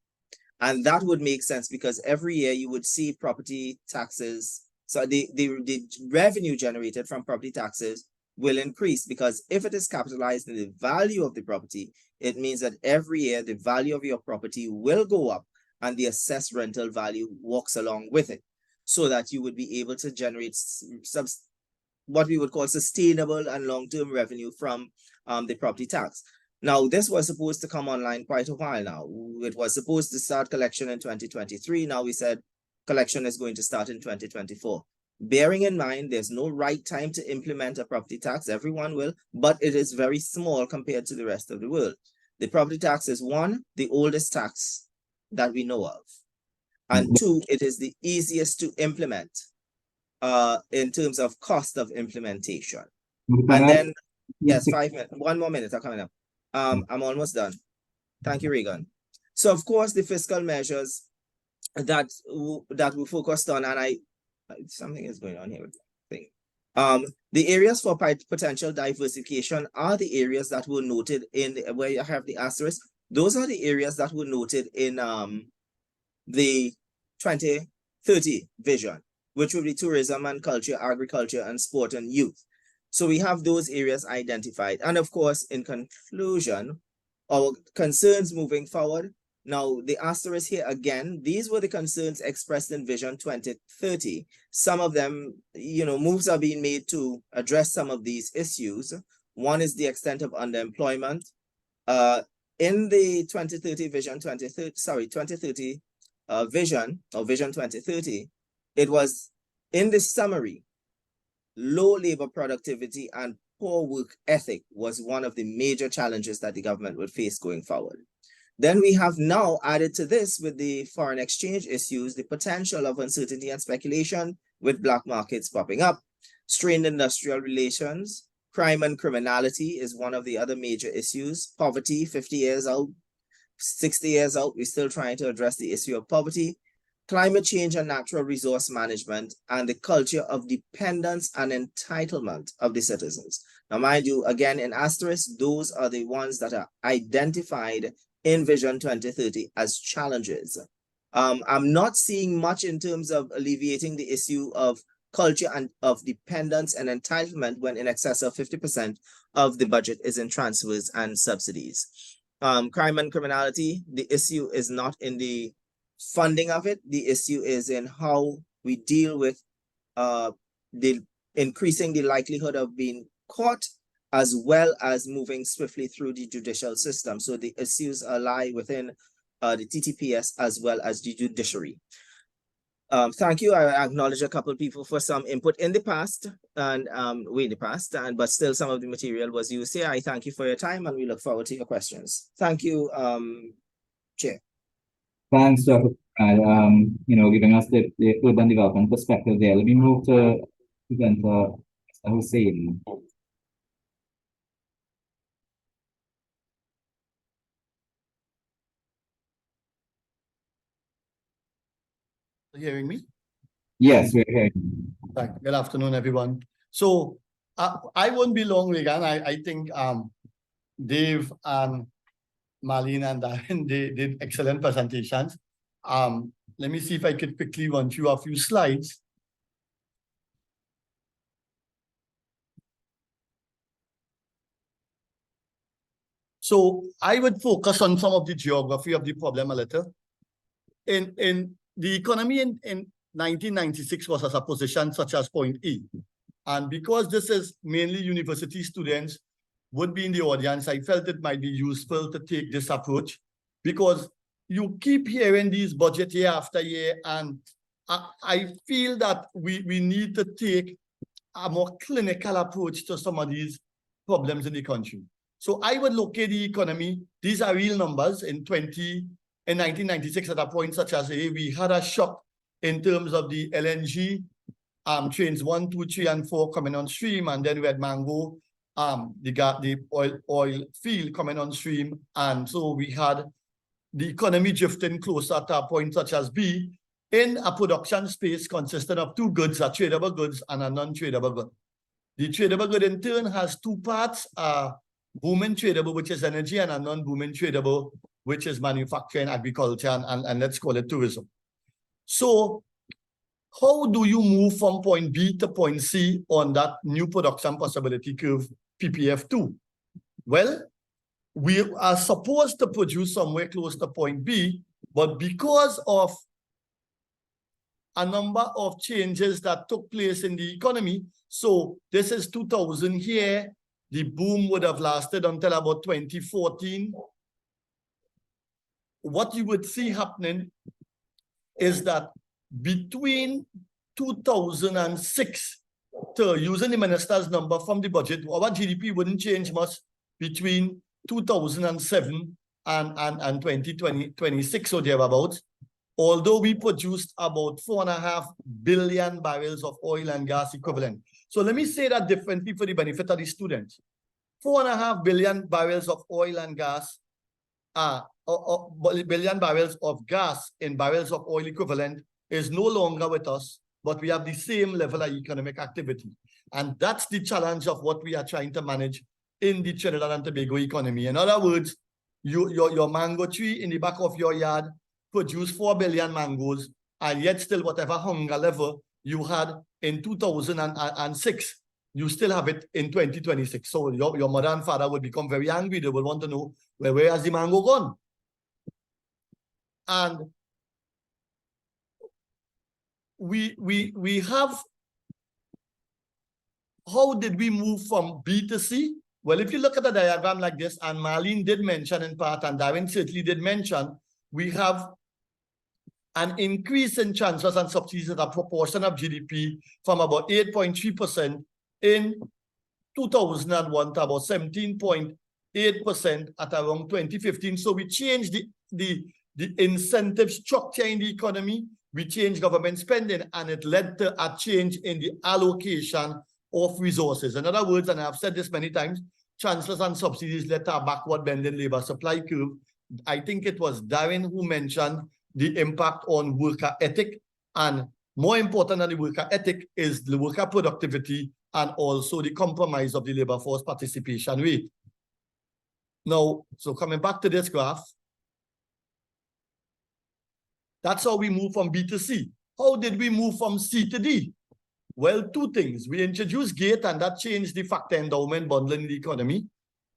And that would make sense, because every year you would see property taxes. So the revenue generated from property taxes will increase, because if it is capitalized in the value of the property, it means that every year the value of your property will go up and the assessed rental value walks along with it, so that you would be able to generate what we would call sustainable and long-term revenue from the property tax. Now, this was supposed to come online quite a while now. It was supposed to start collection in 2023. Now we said collection is going to start in 2024. Bearing in mind, there's no right time to implement a property tax. Everyone will, but it is very small compared to the rest of the world. The property tax is one, the oldest tax that we know of. And two, it is the easiest to implement in terms of cost of implementation. And then, yes, 5 minutes, 1 more minute are coming up. I'm almost done. Thank you, Regan. So of course, the fiscal measures that we focused on, and something is going on here with the thing. The areas for potential diversification are the areas that were noted in where you have the asterisk. Those are the areas that were noted in the 2030 vision, which will be tourism and culture, agriculture and sport and youth. So we have those areas identified. And of course, in conclusion, our concerns moving forward. Now, the asterisk here again, these were the concerns expressed in Vision 2030. Some of them, moves are being made to address some of these issues. One is the extent of underemployment. In the 2030 Vision 2030 vision, or Vision 2030, it was in the summary, low labor productivity and poor work ethic was one of the major challenges that the government would face going forward. Then we have now added to this with the foreign exchange issues, the potential of uncertainty and speculation with black markets popping up, strained industrial relations, crime and criminality is one of the other major issues, poverty 50 years out, 60 years out, we're still trying to address the issue of poverty, climate change and natural resource management, and the culture of dependence and entitlement of the citizens. Now, mind you, again, in asterisk, those are the ones that are identified in Vision 2030 as challenges. I'm not seeing much in terms of alleviating the issue of culture and of dependence and entitlement when in excess of 50% of the budget is in transfers and subsidies. Crime and criminality, the issue is not in the funding of it. The issue is in how we deal with the increasing the likelihood of being caught, as well as moving swiftly through the judicial system. So the issues lie within the TTPS as well as the judiciary. Thank you. I acknowledge a couple of people for some input in the past and but still some of the material was used here. I thank you for your time and we look forward to your questions. Thank you, Chair. Thanks, Dr. Conrad, giving us the urban development perspective there. Let me move to presenter Hosein. Are you hearing me? Yes, we're hearing you. Good afternoon, everyone. So I won't be long, Regan. I think Dave and Marlene and Daren, they did excellent presentations. Let me see if I could quickly run through a few slides. So I would focus on some of the geography of the problem a little. In the economy in 1996 was as a position such as point E. And because this is mainly university students would be in the audience, I felt it might be useful to take this approach because you keep hearing these budget year after year, and I feel that we need to take a more clinical approach to some of these problems in the country. So I would locate the economy. These are real numbers in 1996 at a point such as we had a shock in terms of the LNG trains 1, 2, 3, and 4 coming on stream, and then we had Mango, the oil field coming on stream, and so we had the economy drifting closer to a point such as B in a production space consisting of two goods, a tradable goods and a non-tradable good. The tradable good in turn has two parts, a booming tradable, which is energy, and a non-booming tradable, which is manufacturing, agriculture, and let's call it tourism. So how do you move from point B to point C on that new production possibility curve, PPF2? Well, we are supposed to produce somewhere close to point B, but because of a number of changes that took place in the economy, so this is 2000 here, the boom would have lasted until about 2014. What you would see happening is that between 2006 to using the minister's number from the budget, our GDP wouldn't change much between 2007 and 2026 or thereabouts. Although we produced about 4.5 billion barrels of oil and gas equivalent. So let me say that differently for the benefit of the students. 4.5 billion barrels of oil and gas, billion barrels of gas in barrels of oil equivalent is no longer with us, but we have the same level of economic activity. And that's the challenge of what we are trying to manage in the Trinidad and Tobago economy. In other words, your mango tree in the back of your yard produce 4 billion mangoes, and yet still whatever hunger level you had in 2006, you still have it in 2026. So your mother and father would become very angry. They will want to know, well, where has the mango gone? And we have, how did we move from B to C? Well, if you look at a diagram like this, and Marlene did mention in part, and Daren certainly did mention, we have an increase in transfers and subsidies as a proportion of GDP from about 8.3% in 2001 to about 17.8% at around 2015. So we changed the incentive structure in the economy, we changed government spending, and it led to a change in the allocation of resources. In other words, and I've said this many times, transfers and subsidies led to a backward bending labor supply curve. I think it was Daren who mentioned the impact on worker ethic, and more important than the worker ethic is the worker productivity and also the compromise of the labor force participation rate. Now, so coming back to this graph, that's how we move from B to C. How did we move from C to D? Well, two things. We introduced GATE, and that changed the factor endowment bundling in the economy.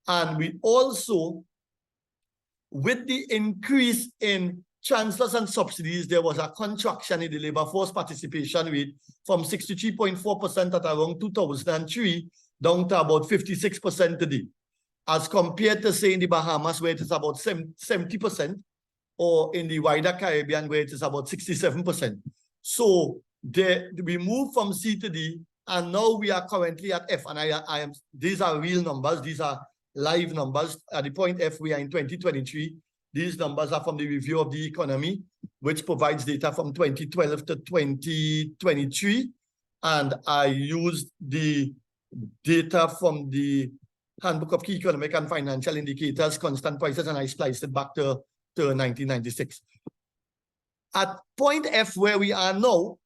And we also, with the increase in transfers and subsidies, there was a contraction in the labor force participation rate from 63.4% at around 2003 down to about 56% today, as compared to, say, in the Bahamas, where it is about 70%, or in the wider Caribbean, where it is about 67%. So we moved from C to D, and now we are currently at F. And these are real numbers. These are live numbers. At the point F, we are in 2023. These numbers are from the review of the economy, which provides data from 2012 to 2023. And I used the data from the Handbook of Key Economic and Financial Indicators, Constant Prices, and I spliced it back to 1996. At point F, where we are now,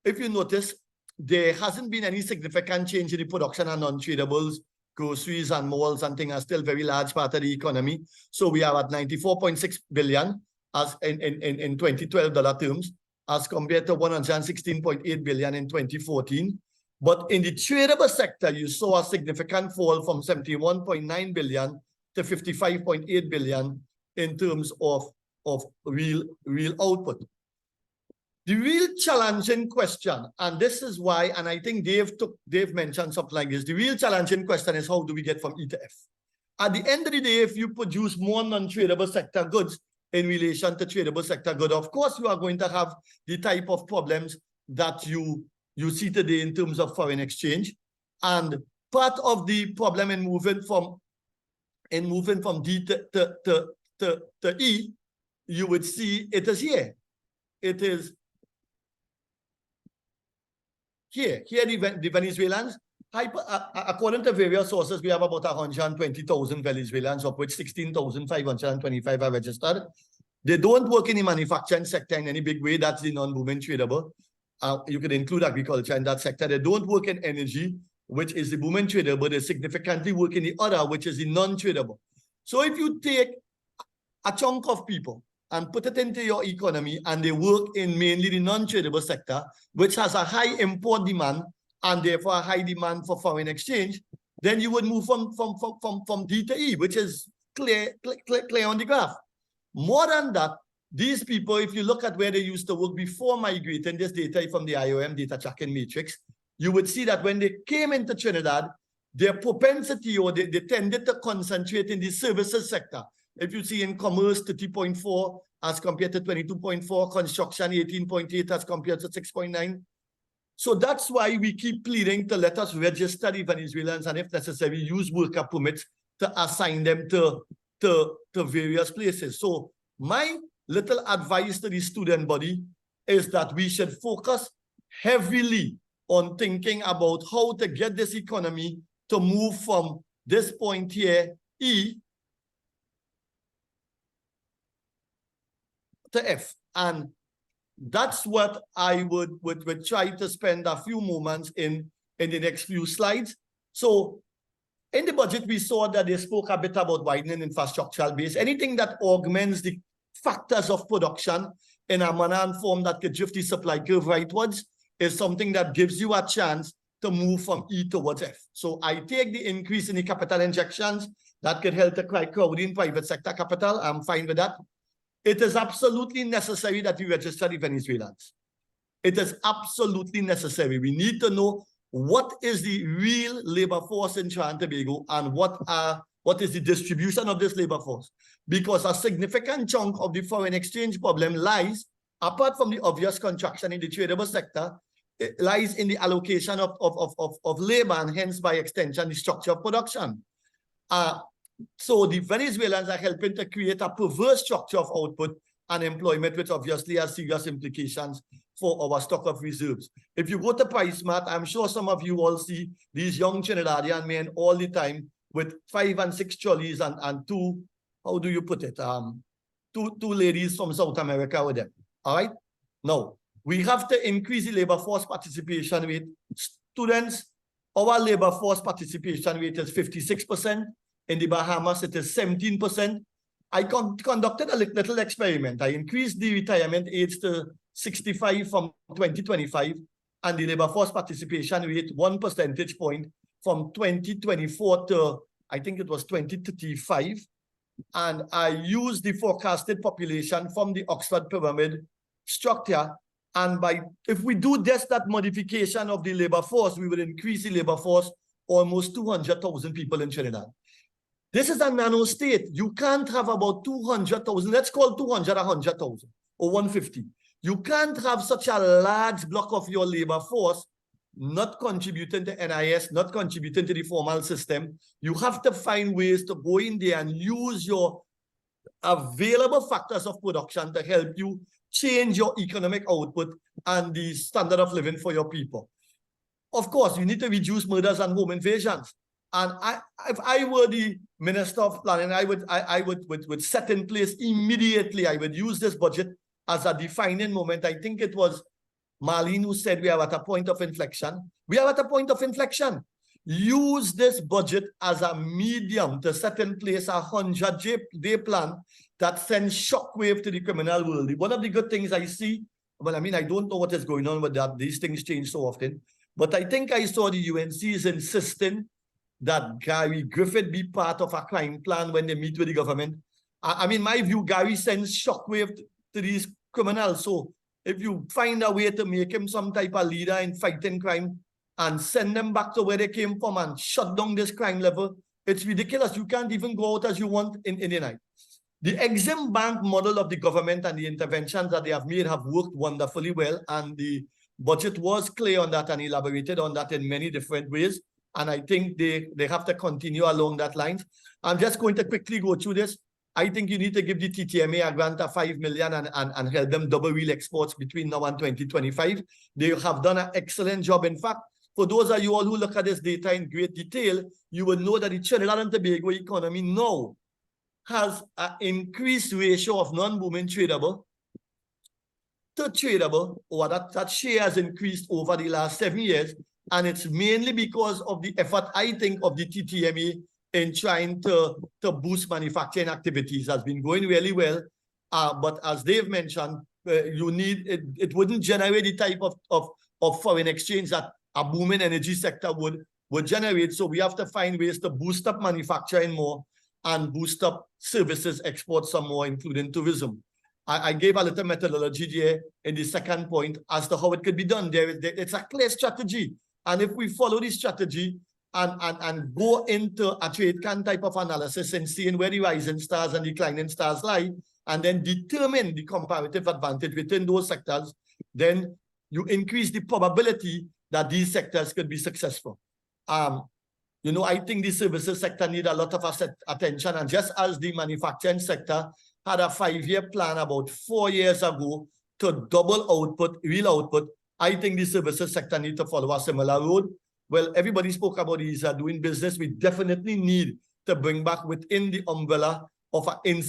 if you notice, there hasn't been any significant change in the production of non-tradables. Groceries and malls and things are still very large part of the economy. So we are at 94.6 billion as in 2012 dollar terms, as compared to 116.8 billion in 2014. But in the tradable sector, you saw a significant fall from 71.9 billion to 55.8 billion in terms of real output. The real challenging question, and this is why, and I think Dave mentioned something like this, the real challenging question is, how do we get from E to F? At the end of the day, if you produce more non-tradable sector goods in relation to tradable sector goods, of course, you are going to have the type of problems that you see today in terms of foreign exchange. And part of the problem in moving from D to E, you would see it is here. It is here the Venezuelans, according to various sources, we have about 120,000 Venezuelans, of which 16,525 are registered. They don't work in the manufacturing sector in any big way. That's the non-booming tradable. You could include agriculture in that sector. They don't work in energy, which is the booming tradable. They significantly work in the other, which is the non-tradable. So if you take a chunk of people and put it into your economy, and they work in mainly the non-tradable sector, which has a high import demand and therefore a high demand for foreign exchange, then you would move from D to E, which is clear on the graph. More than that, these people, if you look at where they used to work before migrating this data from the IOM data tracking matrix, you would see that when they came into Trinidad, their propensity, or they tended to concentrate in the services sector. If you see in commerce, 30.4, as compared to 22.4, construction 18.8 as compared to 6.9. So that's why we keep pleading to let us register the Venezuelans and if necessary, use worker permits to assign them to various places. So my little advice to the student body is that we should focus heavily on thinking about how to get this economy to move from this point here, E, to F. And that's what I would try to spend a few moments in the next few slides. So in the budget, we saw that they spoke a bit about widening infrastructural base. Anything that augments the factors of production in a manner and form that could drift the supply curve rightwards is something that gives you a chance to move from E towards F. So I take the increase in the capital injections that could help to crowd in private sector capital. I'm fine with that. It is absolutely necessary that we register the Venezuelans. It is absolutely necessary. We need to know what is the real labor force in Trinidad and Tobago and what is the distribution of this labor force. Because a significant chunk of the foreign exchange problem lies, apart from the obvious contraction in the tradable sector, it lies in the allocation of labor and hence by extension, the structure of production. So the Venezuelans are helping to create a perverse structure of output and employment, which obviously has serious implications for our stock of reserves. If you go to PriceMart, I'm sure some of you all see these young Trinidadian men all the time with 5 and 6 trolleys and two, how do you put it? Two ladies from South America with them. All right. Now, we have to increase the labor force participation rate. Students, our labor force participation rate is 56%. In the Bahamas, it is 17%. I conducted a little experiment. I increased the retirement age to 65 from 2025, and the labor force participation rate 1 percentage point from 2024 to, I think it was 2035. And I used the forecasted population from the Oxford Pyramid structure. And if we do just that modification of the labor force, we will increase the labor force almost 200,000 people in Trinidad. This is a nano state. You can't have about 200,000, let's call 200, 100,000 or 150. You can't have such a large block of your labor force not contributing to NIS, not contributing to the formal system. You have to find ways to go in there and use your available factors of production to help you change your economic output and the standard of living for your people. Of course, you need to reduce murders and home invasions. And if I were the Minister of Planning, I would set in place immediately. I would use this budget as a defining moment. I think it was Marlene who said we are at a point of inflection. We are at a point of inflection. Use this budget as a medium to set in place a 100-day plan that sends shockwave to the criminal world. One of the good things I see, well, I mean, I don't know what is going on with that. These things change so often. But I think I saw the UNCs insisting that Gary Griffith be part of a crime plan when they meet with the government. I mean, my view, Gary sends shockwave to these criminals. So if you find a way to make him some type of leader in fighting crime and send them back to where they came from and shut down this crime level, it's ridiculous. You can't even go out as you want in the night. The Exim Bank model of the government and the interventions that they have made have worked wonderfully well. And the budget was clear on that and elaborated on that in many different ways. And I think they have to continue along that line. I'm just going to quickly go through this. I think you need to give the TTMA a grant of 5 million and help them double real exports between now and 2025. They have done an excellent job. In fact, for those of you all who look at this data in great detail, you will know that the Trinidad and Tobago economy now has an increased ratio of non-booming tradable to tradable, or that share has increased over the last 7 years. And it's mainly because of the effort, I think, of the TTMA in trying to boost manufacturing activities. Has been going really well. But as Dave mentioned, you need it wouldn't generate the type of foreign exchange that a booming energy sector would generate. So we have to find ways to boost up manufacturing more and boost up services exports some more, including tourism. I gave a little methodology there in the second point as to how it could be done. It's a clear strategy. And if we follow this strategy and go into a trade can type of analysis and seeing where the rising stars and declining stars lie, and then determine the comparative advantage within those sectors, then you increase the probability that these sectors could be successful. You know, I think the services sector need a lot of attention, and just as the manufacturing sector had a 5-year plan about 4 years ago to double output, real output, I think the services sector need to follow a similar road. Well, everybody spoke about these doing business. We definitely need to bring back within the umbrella of an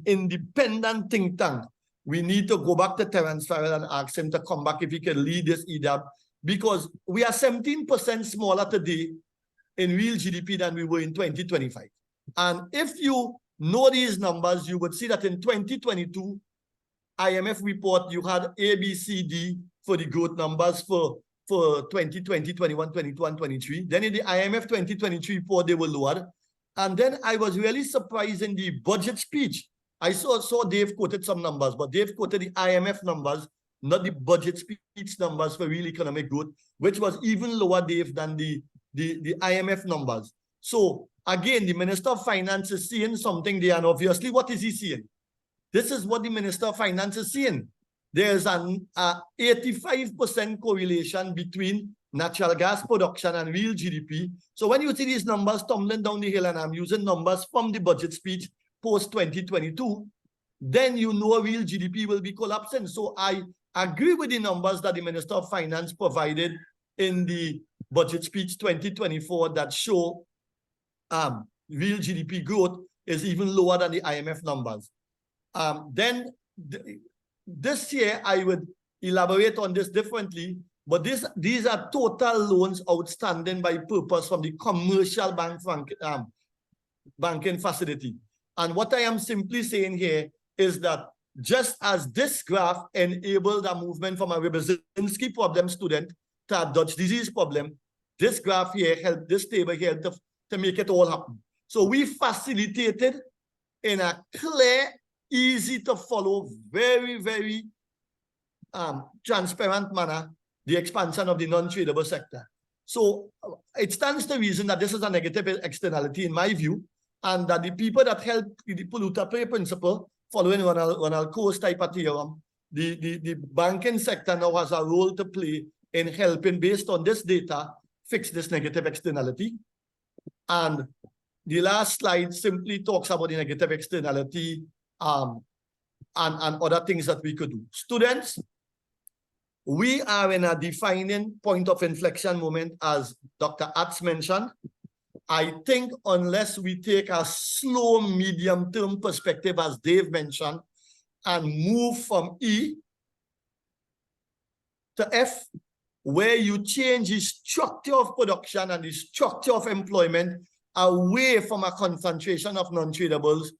independent think tank. We need to go back to Terence Farrell and ask him to come back if he can lead this EDAB, because we are 17% smaller today in real GDP than we were in 2025. And if you know these numbers, you would see that in 2022, IMF report, you had A, B, C, D for the growth numbers for 2020, 21, 22, and 23. Then in the IMF 2023 report, they were lowered. And then I was really surprised in the budget speech. I saw Dave quoted some numbers, but Dave quoted the IMF numbers, not the budget speech numbers for real economic growth, which was even lower, Dave, than the IMF numbers. So again, the Minister of Finance is seeing something there, and obviously, what is he seeing? This is what the Minister of Finance is seeing. There's an 85% correlation between natural gas production and real GDP. So when you see these numbers tumbling down the hill, and I'm using numbers from the budget speech post-2022, then you know real GDP will be collapsing. So I agree with the numbers that the Minister of Finance provided in the budget speech 2024 that show real GDP growth is even lower than the IMF numbers. This year, I would elaborate on this differently, but these are total loans outstanding by purpose from the commercial banking facility. And what I am simply saying here is that just as this graph enabled a movement from a Rebrzezinski problem student to a Dutch disease problem, this graph here helped, this table here to make it all happen. So we facilitated in a clear, easy to follow, very, very transparent manner, the expansion of the non-tradable sector. So it stands to reason that this is a negative externality in my view, and that the people that help the polluter pay principle, following Ronald Coase type of theorem, the banking sector now has a role to play in helping, based on this data, fix this negative externality. And the last slide simply talks about the negative externality and other things that we could do. Students, we are in a defining point of inflection moment, as Dr. Attzs mentioned. I think unless we take a slow medium-term perspective, as Dave mentioned, and move from E to F, where you change the structure of production and the structure of employment away from a concentration of non-tradables,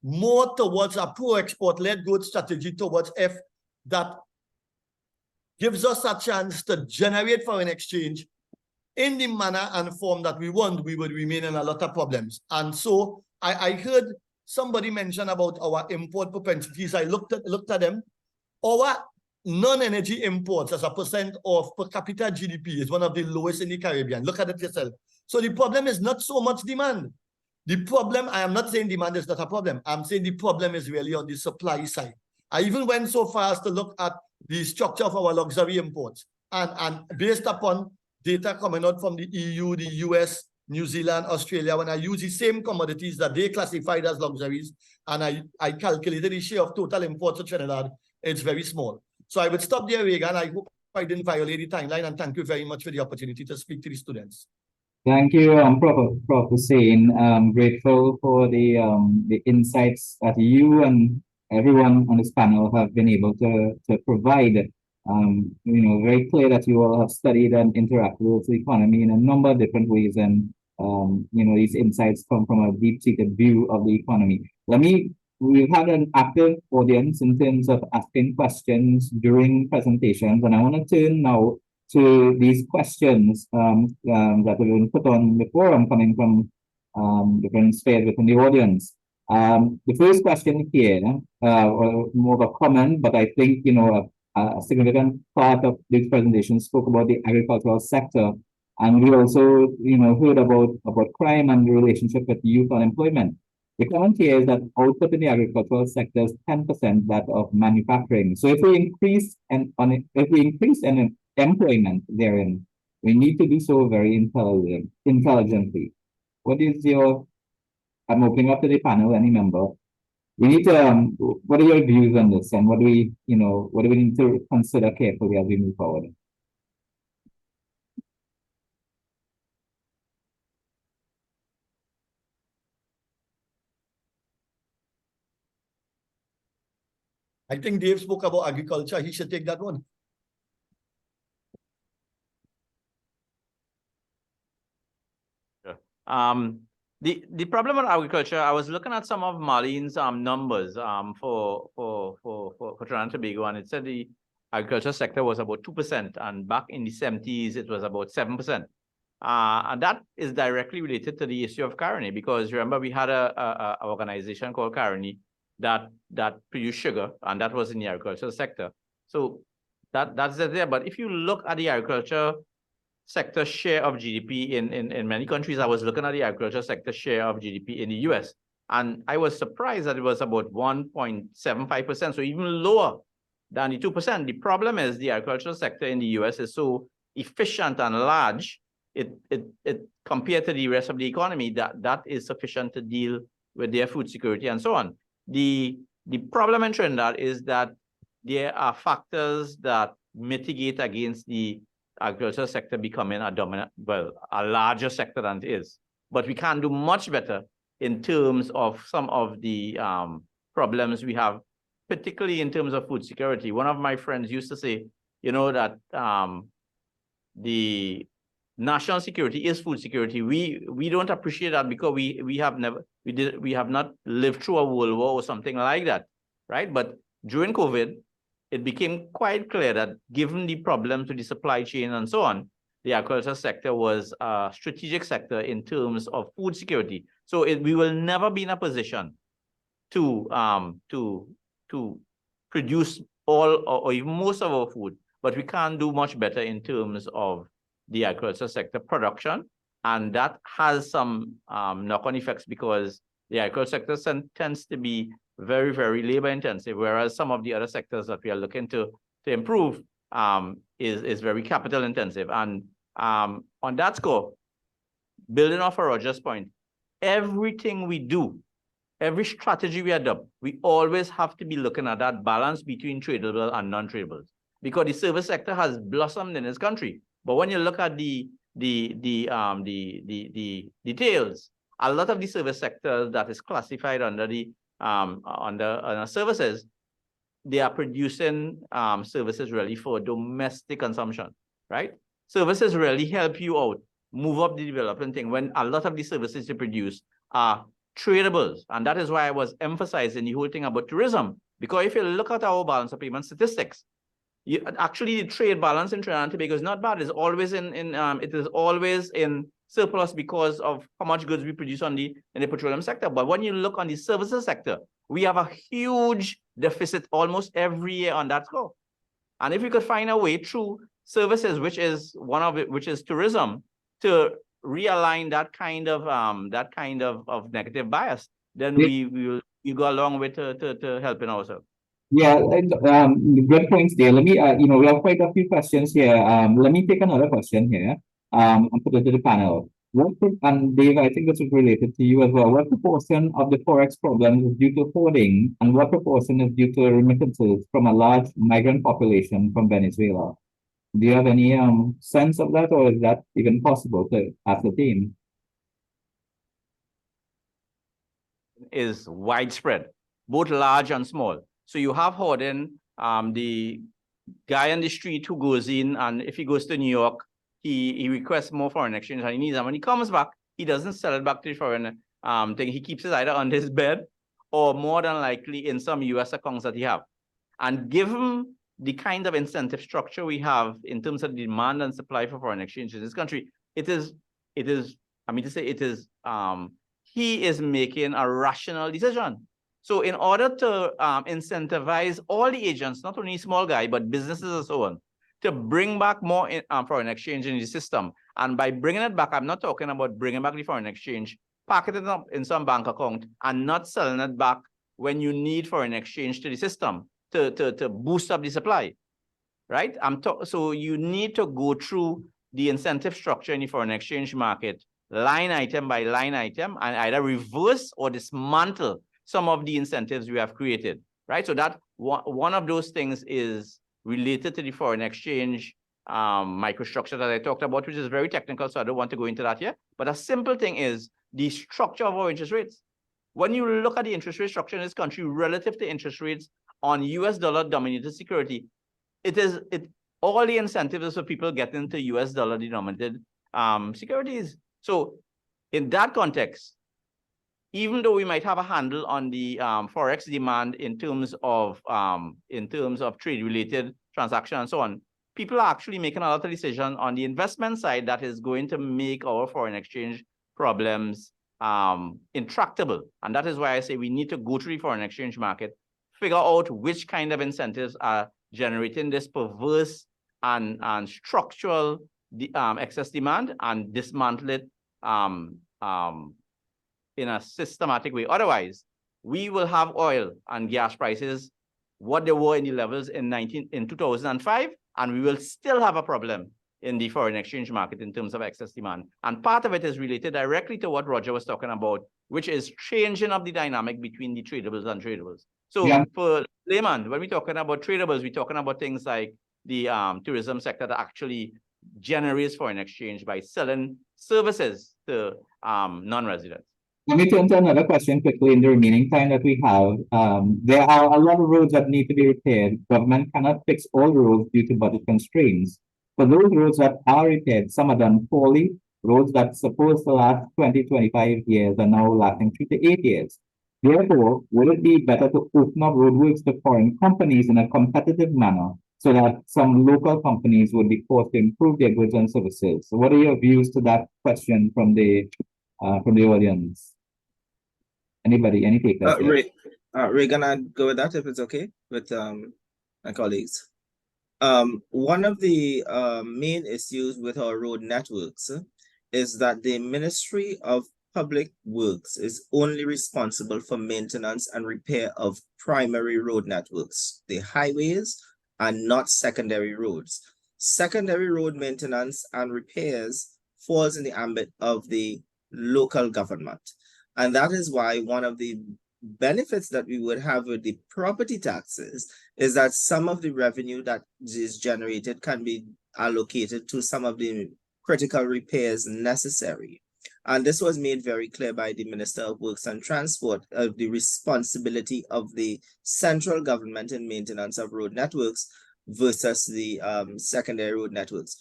more towards a pro-export led growth strategy towards F that gives us a chance to generate foreign exchange in the manner and form that we want, we would remain in a lot of problems. And so I heard somebody mention about our import propensities. I looked at them. Our non-energy imports as a percent of per capita GDP is one of the lowest in the Caribbean. Look at it yourself. So the problem is not so much demand. The problem, I am not saying demand is not a problem. I'm saying the problem is really on the supply side. I even went so far as to look at the structure of our luxury imports. And based upon data coming out from the EU, the US, New Zealand, Australia, when I use the same commodities that they classified as luxuries, and I calculated the share of total imports to Trinidad, it's very small. So I would stop there, Regan. I hope I didn't violate the timeline, and thank you very much for the opportunity to speak to the students. Thank you, Prof. Hosein. I'm grateful for the insights that you and everyone on this panel have been able to provide. Very clear that you all have studied and interacted with the economy in a number of different ways, and these insights come from a deep-seated view of the economy. We've had an active audience in terms of asking questions during presentations, and I want to turn now to these questions that have been put on the forum, coming from different spheres within the audience. The first question here, or more of a comment, but I think a significant part of this presentation spoke about the agricultural sector, and we also heard about crime and the relationship with youth unemployment. The comment here is that output in the agricultural sector is 10% that of manufacturing. So if we increase employment therein, we need to do so very intelligently. What is your? I'm opening up to the panel. Any member? We need to. What are your views on this, and what do we need to consider carefully as we move forward? I think Dave spoke about agriculture. He should take that one. The problem with agriculture, I was looking at some of Marlene's numbers for Trinidad and Tobago, and it said the agriculture sector was about 2%, and back in the 70s it was about 7%. And that is directly related to the issue of Caroni, because remember we had a organization called Caroni that produced sugar, and that was in the agricultural sector. So that's there. But if you look at the agriculture sector share of GDP in many countries, I was looking at the agriculture sector share of GDP in the US, and I was surprised that it was about 1.75%, so even lower than the 2%. The problem is the agricultural sector in the US is so efficient and large, it compared to the rest of the economy, that is sufficient to deal with their food security and so on. The problem in Trinidad is that there are factors that mitigate against the agricultural sector becoming a larger sector than it is. But we can do much better in terms of some of the problems we have, particularly in terms of food security. One of my friends used to say, that the national security is food security. We don't appreciate that because we have not lived through a world war or something like that, right? But during COVID, it became quite clear that given the problems with the supply chain and so on, the agriculture sector was a strategic sector in terms of food security. So we will never be in a position to produce all or even most of our food, but we can do much better in terms of the agriculture sector production, and that has some knock-on effects because the agriculture sector tends to be very, very labor intensive, whereas some of the other sectors that we are looking to improve is very capital intensive. And on that score, building off of Roger's point, everything we do, every strategy we adopt, we always have to be looking at that balance between tradable and non-tradables, because the service sector has blossomed in this country. But when you look at the details, a lot of the service sector that is classified under the under services, they are producing services really for domestic consumption, right? Services really help you out, move up the development thing, when a lot of the services you produce are tradables. And that is why I was emphasizing the whole thing about tourism, because if you look at our balance of payment statistics, actually the trade balance in Trinidad and Tobago is not bad. It's always it is always in surplus because of how much goods we produce in the petroleum sector. But when you look on the services sector, we have a huge deficit almost every year on that score. And if we could find a way through services, which is which is tourism, to realign that kind of negative bias, then we will go a long way to helping ourselves. Yeah, good points there. Let me, we have quite a few questions here. Let me take another question here. And put it to the panel. And Dave, I think this is related to you as well. What proportion of the forex problems is due to hoarding, and what proportion is due to remittances from a large migrant population from Venezuela? Do you have any sense of that, or is that even possible to ascertain? Is widespread, both large and small. So you have hoarding, the guy on the street who goes in, and if he goes to New York, he requests more foreign exchange and he needs them. When he comes back, he doesn't sell it back to the foreign thing. He keeps it either under his bed or more than likely in some US accounts that he have. And given the kind of incentive structure we have in terms of demand and supply for foreign exchange in this country, he is making a rational decision. So in order to incentivize all the agents, not only small guy, but businesses and so on, to bring back more foreign exchange in the system. And by bringing it back, I'm not talking about bringing back the foreign exchange parking it up in some bank account and not selling it back when you need foreign exchange to the system to boost up the supply, right? So you need to go through the incentive structure in the foreign exchange market, line item by line item, and either reverse or dismantle some of the incentives we have created, right? So that one of those things is related to the foreign exchange microstructure that I talked about, which is very technical, so I don't want to go into that here. But a simple thing is the structure of our interest rates. When you look at the interest rate structure in this country relative to interest rates on US dollar dominated security, all the incentives is for people getting into US dollar denominated securities. So in that context, even though we might have a handle on the forex demand in terms of trade related transaction and so on, people are actually making a lot of decisions on the investment side that is going to make our foreign exchange problems intractable. And that is why I say we need to go through the foreign exchange market, figure out which kind of incentives are generating this perverse and structural excess demand and dismantle it in a systematic way. Otherwise, we will have oil and gas prices what they were in the levels in 2005, and we will still have a problem in the foreign exchange market in terms of excess demand. And part of it is related directly to what Roger was talking about, which is changing of the dynamic between the tradables and tradables. So for layman, when we're talking about tradables, we're talking about things like the tourism sector that actually generates foreign exchange by selling services to non-residents. Let me turn to another question quickly in the remaining time that we have. There are a lot of roads that need to be repaired. Government cannot fix all roads due to budget constraints. For those roads that are repaired, some are done poorly. Roads that supposed to last 20, 25 years are now lasting 3 to 8 years. Therefore, would it be better to open up roadworks to foreign companies in a competitive manner so that some local companies would be forced to improve their goods and services? So what are your views to that question from the audience? Anybody, any takers? Regan, I'd go with that if it's okay with my colleagues. One of the main issues with our road networks is that the Ministry of Public Works is only responsible for maintenance and repair of primary road networks, the highways, and not secondary roads. Secondary road maintenance and repairs falls in the ambit of the local government. And that is why one of the benefits that we would have with the property taxes is that some of the revenue that is generated can be allocated to some of the critical repairs necessary. And this was made very clear by the Minister of Works and Transport of the responsibility of the central government in maintenance of road networks versus the secondary road networks.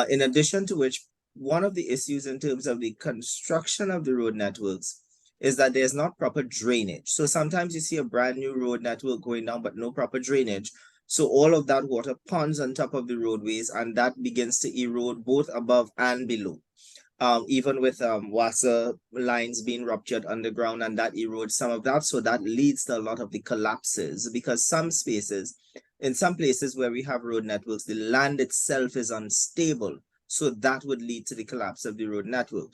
In addition to which, one of the issues in terms of the construction of the road networks is that there's not proper drainage. So sometimes you see a brand new road network going down, but no proper drainage. So all of that water ponds on top of the roadways, and that begins to erode both above and below. Even with water lines being ruptured underground, and that erodes some of that. So that leads to a lot of the collapses, because in some places where we have road networks, the land itself is unstable. So that would lead to the collapse of the road network.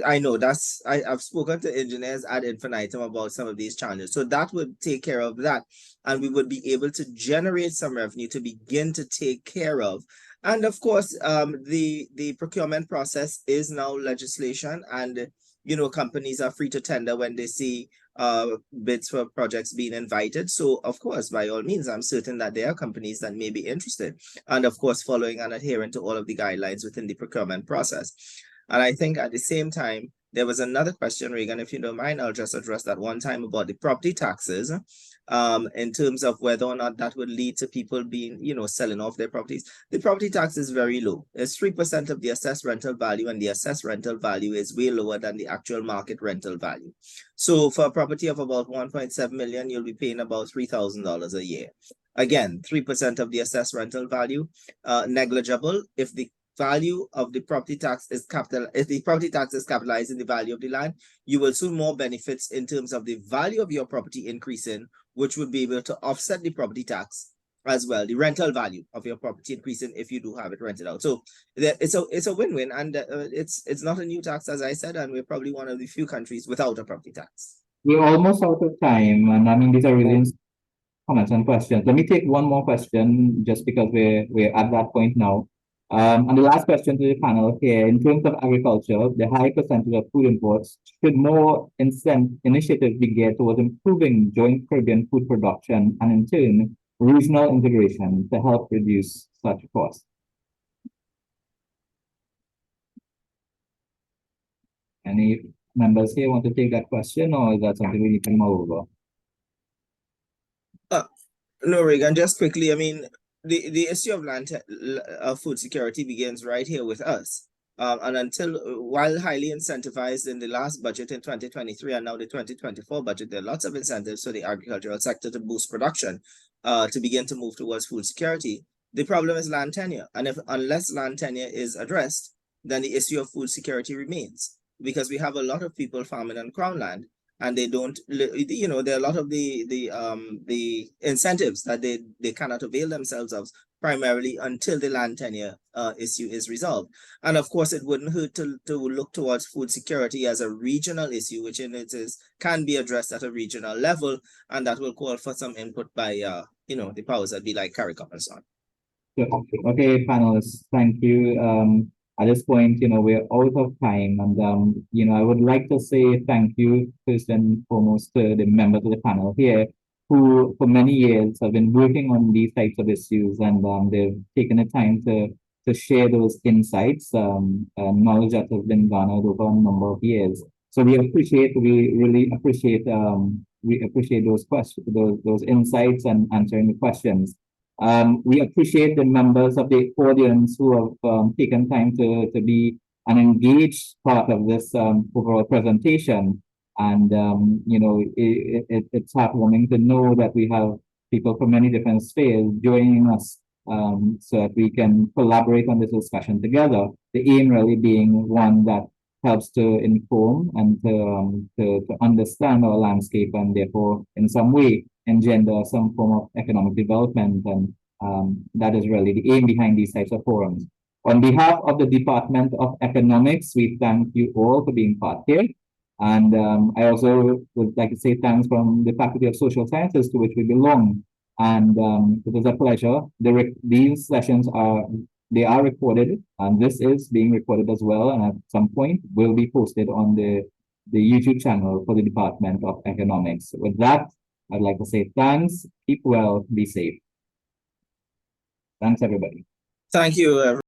I know I've spoken to engineers ad infinitum about some of these challenges. So that would take care of that. And we would be able to generate some revenue to begin to take care of. And of course, the procurement process is now legislation, and companies are free to tender when they see bids for projects being invited. So of course, by all means, I'm certain that there are companies that may be interested, and of course, following and adhering to all of the guidelines within the procurement process. And I think at the same time, there was another question, Regan, if you don't mind, I'll just address that one time about the property taxes, in terms of whether or not that would lead to people being, selling off their properties. The property tax is very low. It's 3% of the assessed rental value, and the assessed rental value is way lower than the actual market rental value. So for a property of about 1.7 million, you'll be paying about $3,000 a year. Again, 3% of the assessed rental value, negligible if the value of the property tax is if the property tax is capitalized in the value of the land, you will see more benefits in terms of the value of your property increasing, which would be able to offset the property tax as well, the rental value of your property increasing if you do have it rented out. So it's a win-win, and it's not a new tax, as I said, and we're probably one of the few countries without a property tax. We're almost out of time, and I mean, these are really comments and questions. Let me take one more question, just because we're at that point now. And the last question to the panel here, in terms of agriculture, the high percentage of food imports, should more initiatives be geared towards improving joint Caribbean food production and in turn, regional integration to help reduce such costs? Any members here want to take that question, or is that something we need to mull over? No, Regan, just quickly, I mean, the issue of food security begins right here with us. And while highly incentivized in the last budget in 2023 and now the 2024 budget, there are lots of incentives for the agricultural sector to boost production, to begin to move towards food security. The problem is land tenure. And unless land tenure is addressed, then the issue of food security remains, because we have a lot of people farming on crown land, and they don't, you know, there are a lot of the incentives that they cannot avail themselves of, primarily until the land tenure issue is resolved. And of course, it wouldn't hurt to look towards food security as a regional issue, which in it can be addressed at a regional level, and that will call for some input by you know, the powers that be like CARICOM and so on. Okay, panelists, thank you. At this point, you know, we're out of time, and you know, I would like to say thank you first and foremost to the members of the panel here, who for many years have been working on these types of issues, and they've taken the time to share those insights, knowledge that has been garnered over a number of years. So we really appreciate those questions, those insights, and answering the questions. We appreciate the members of the audience who have taken time to be an engaged part of this overall presentation. And, you know, it's heartwarming to know that we have people from many different spheres joining us, so that we can collaborate on this discussion together. The aim really being one that helps to inform and to understand our landscape, and therefore in some way engender some form of economic development. And that is really the aim behind these types of forums. On behalf of the Department of Economics, we thank you all for being part here. And I also would like to say thanks from the Faculty of Social Sciences, to which we belong. And it was a pleasure. These sessions are recorded, and this is being recorded as well, and at some point will be posted on the YouTube channel for the Department of Economics. With that, I'd like to say thanks, keep well, be safe. Thanks, everybody. Thank you,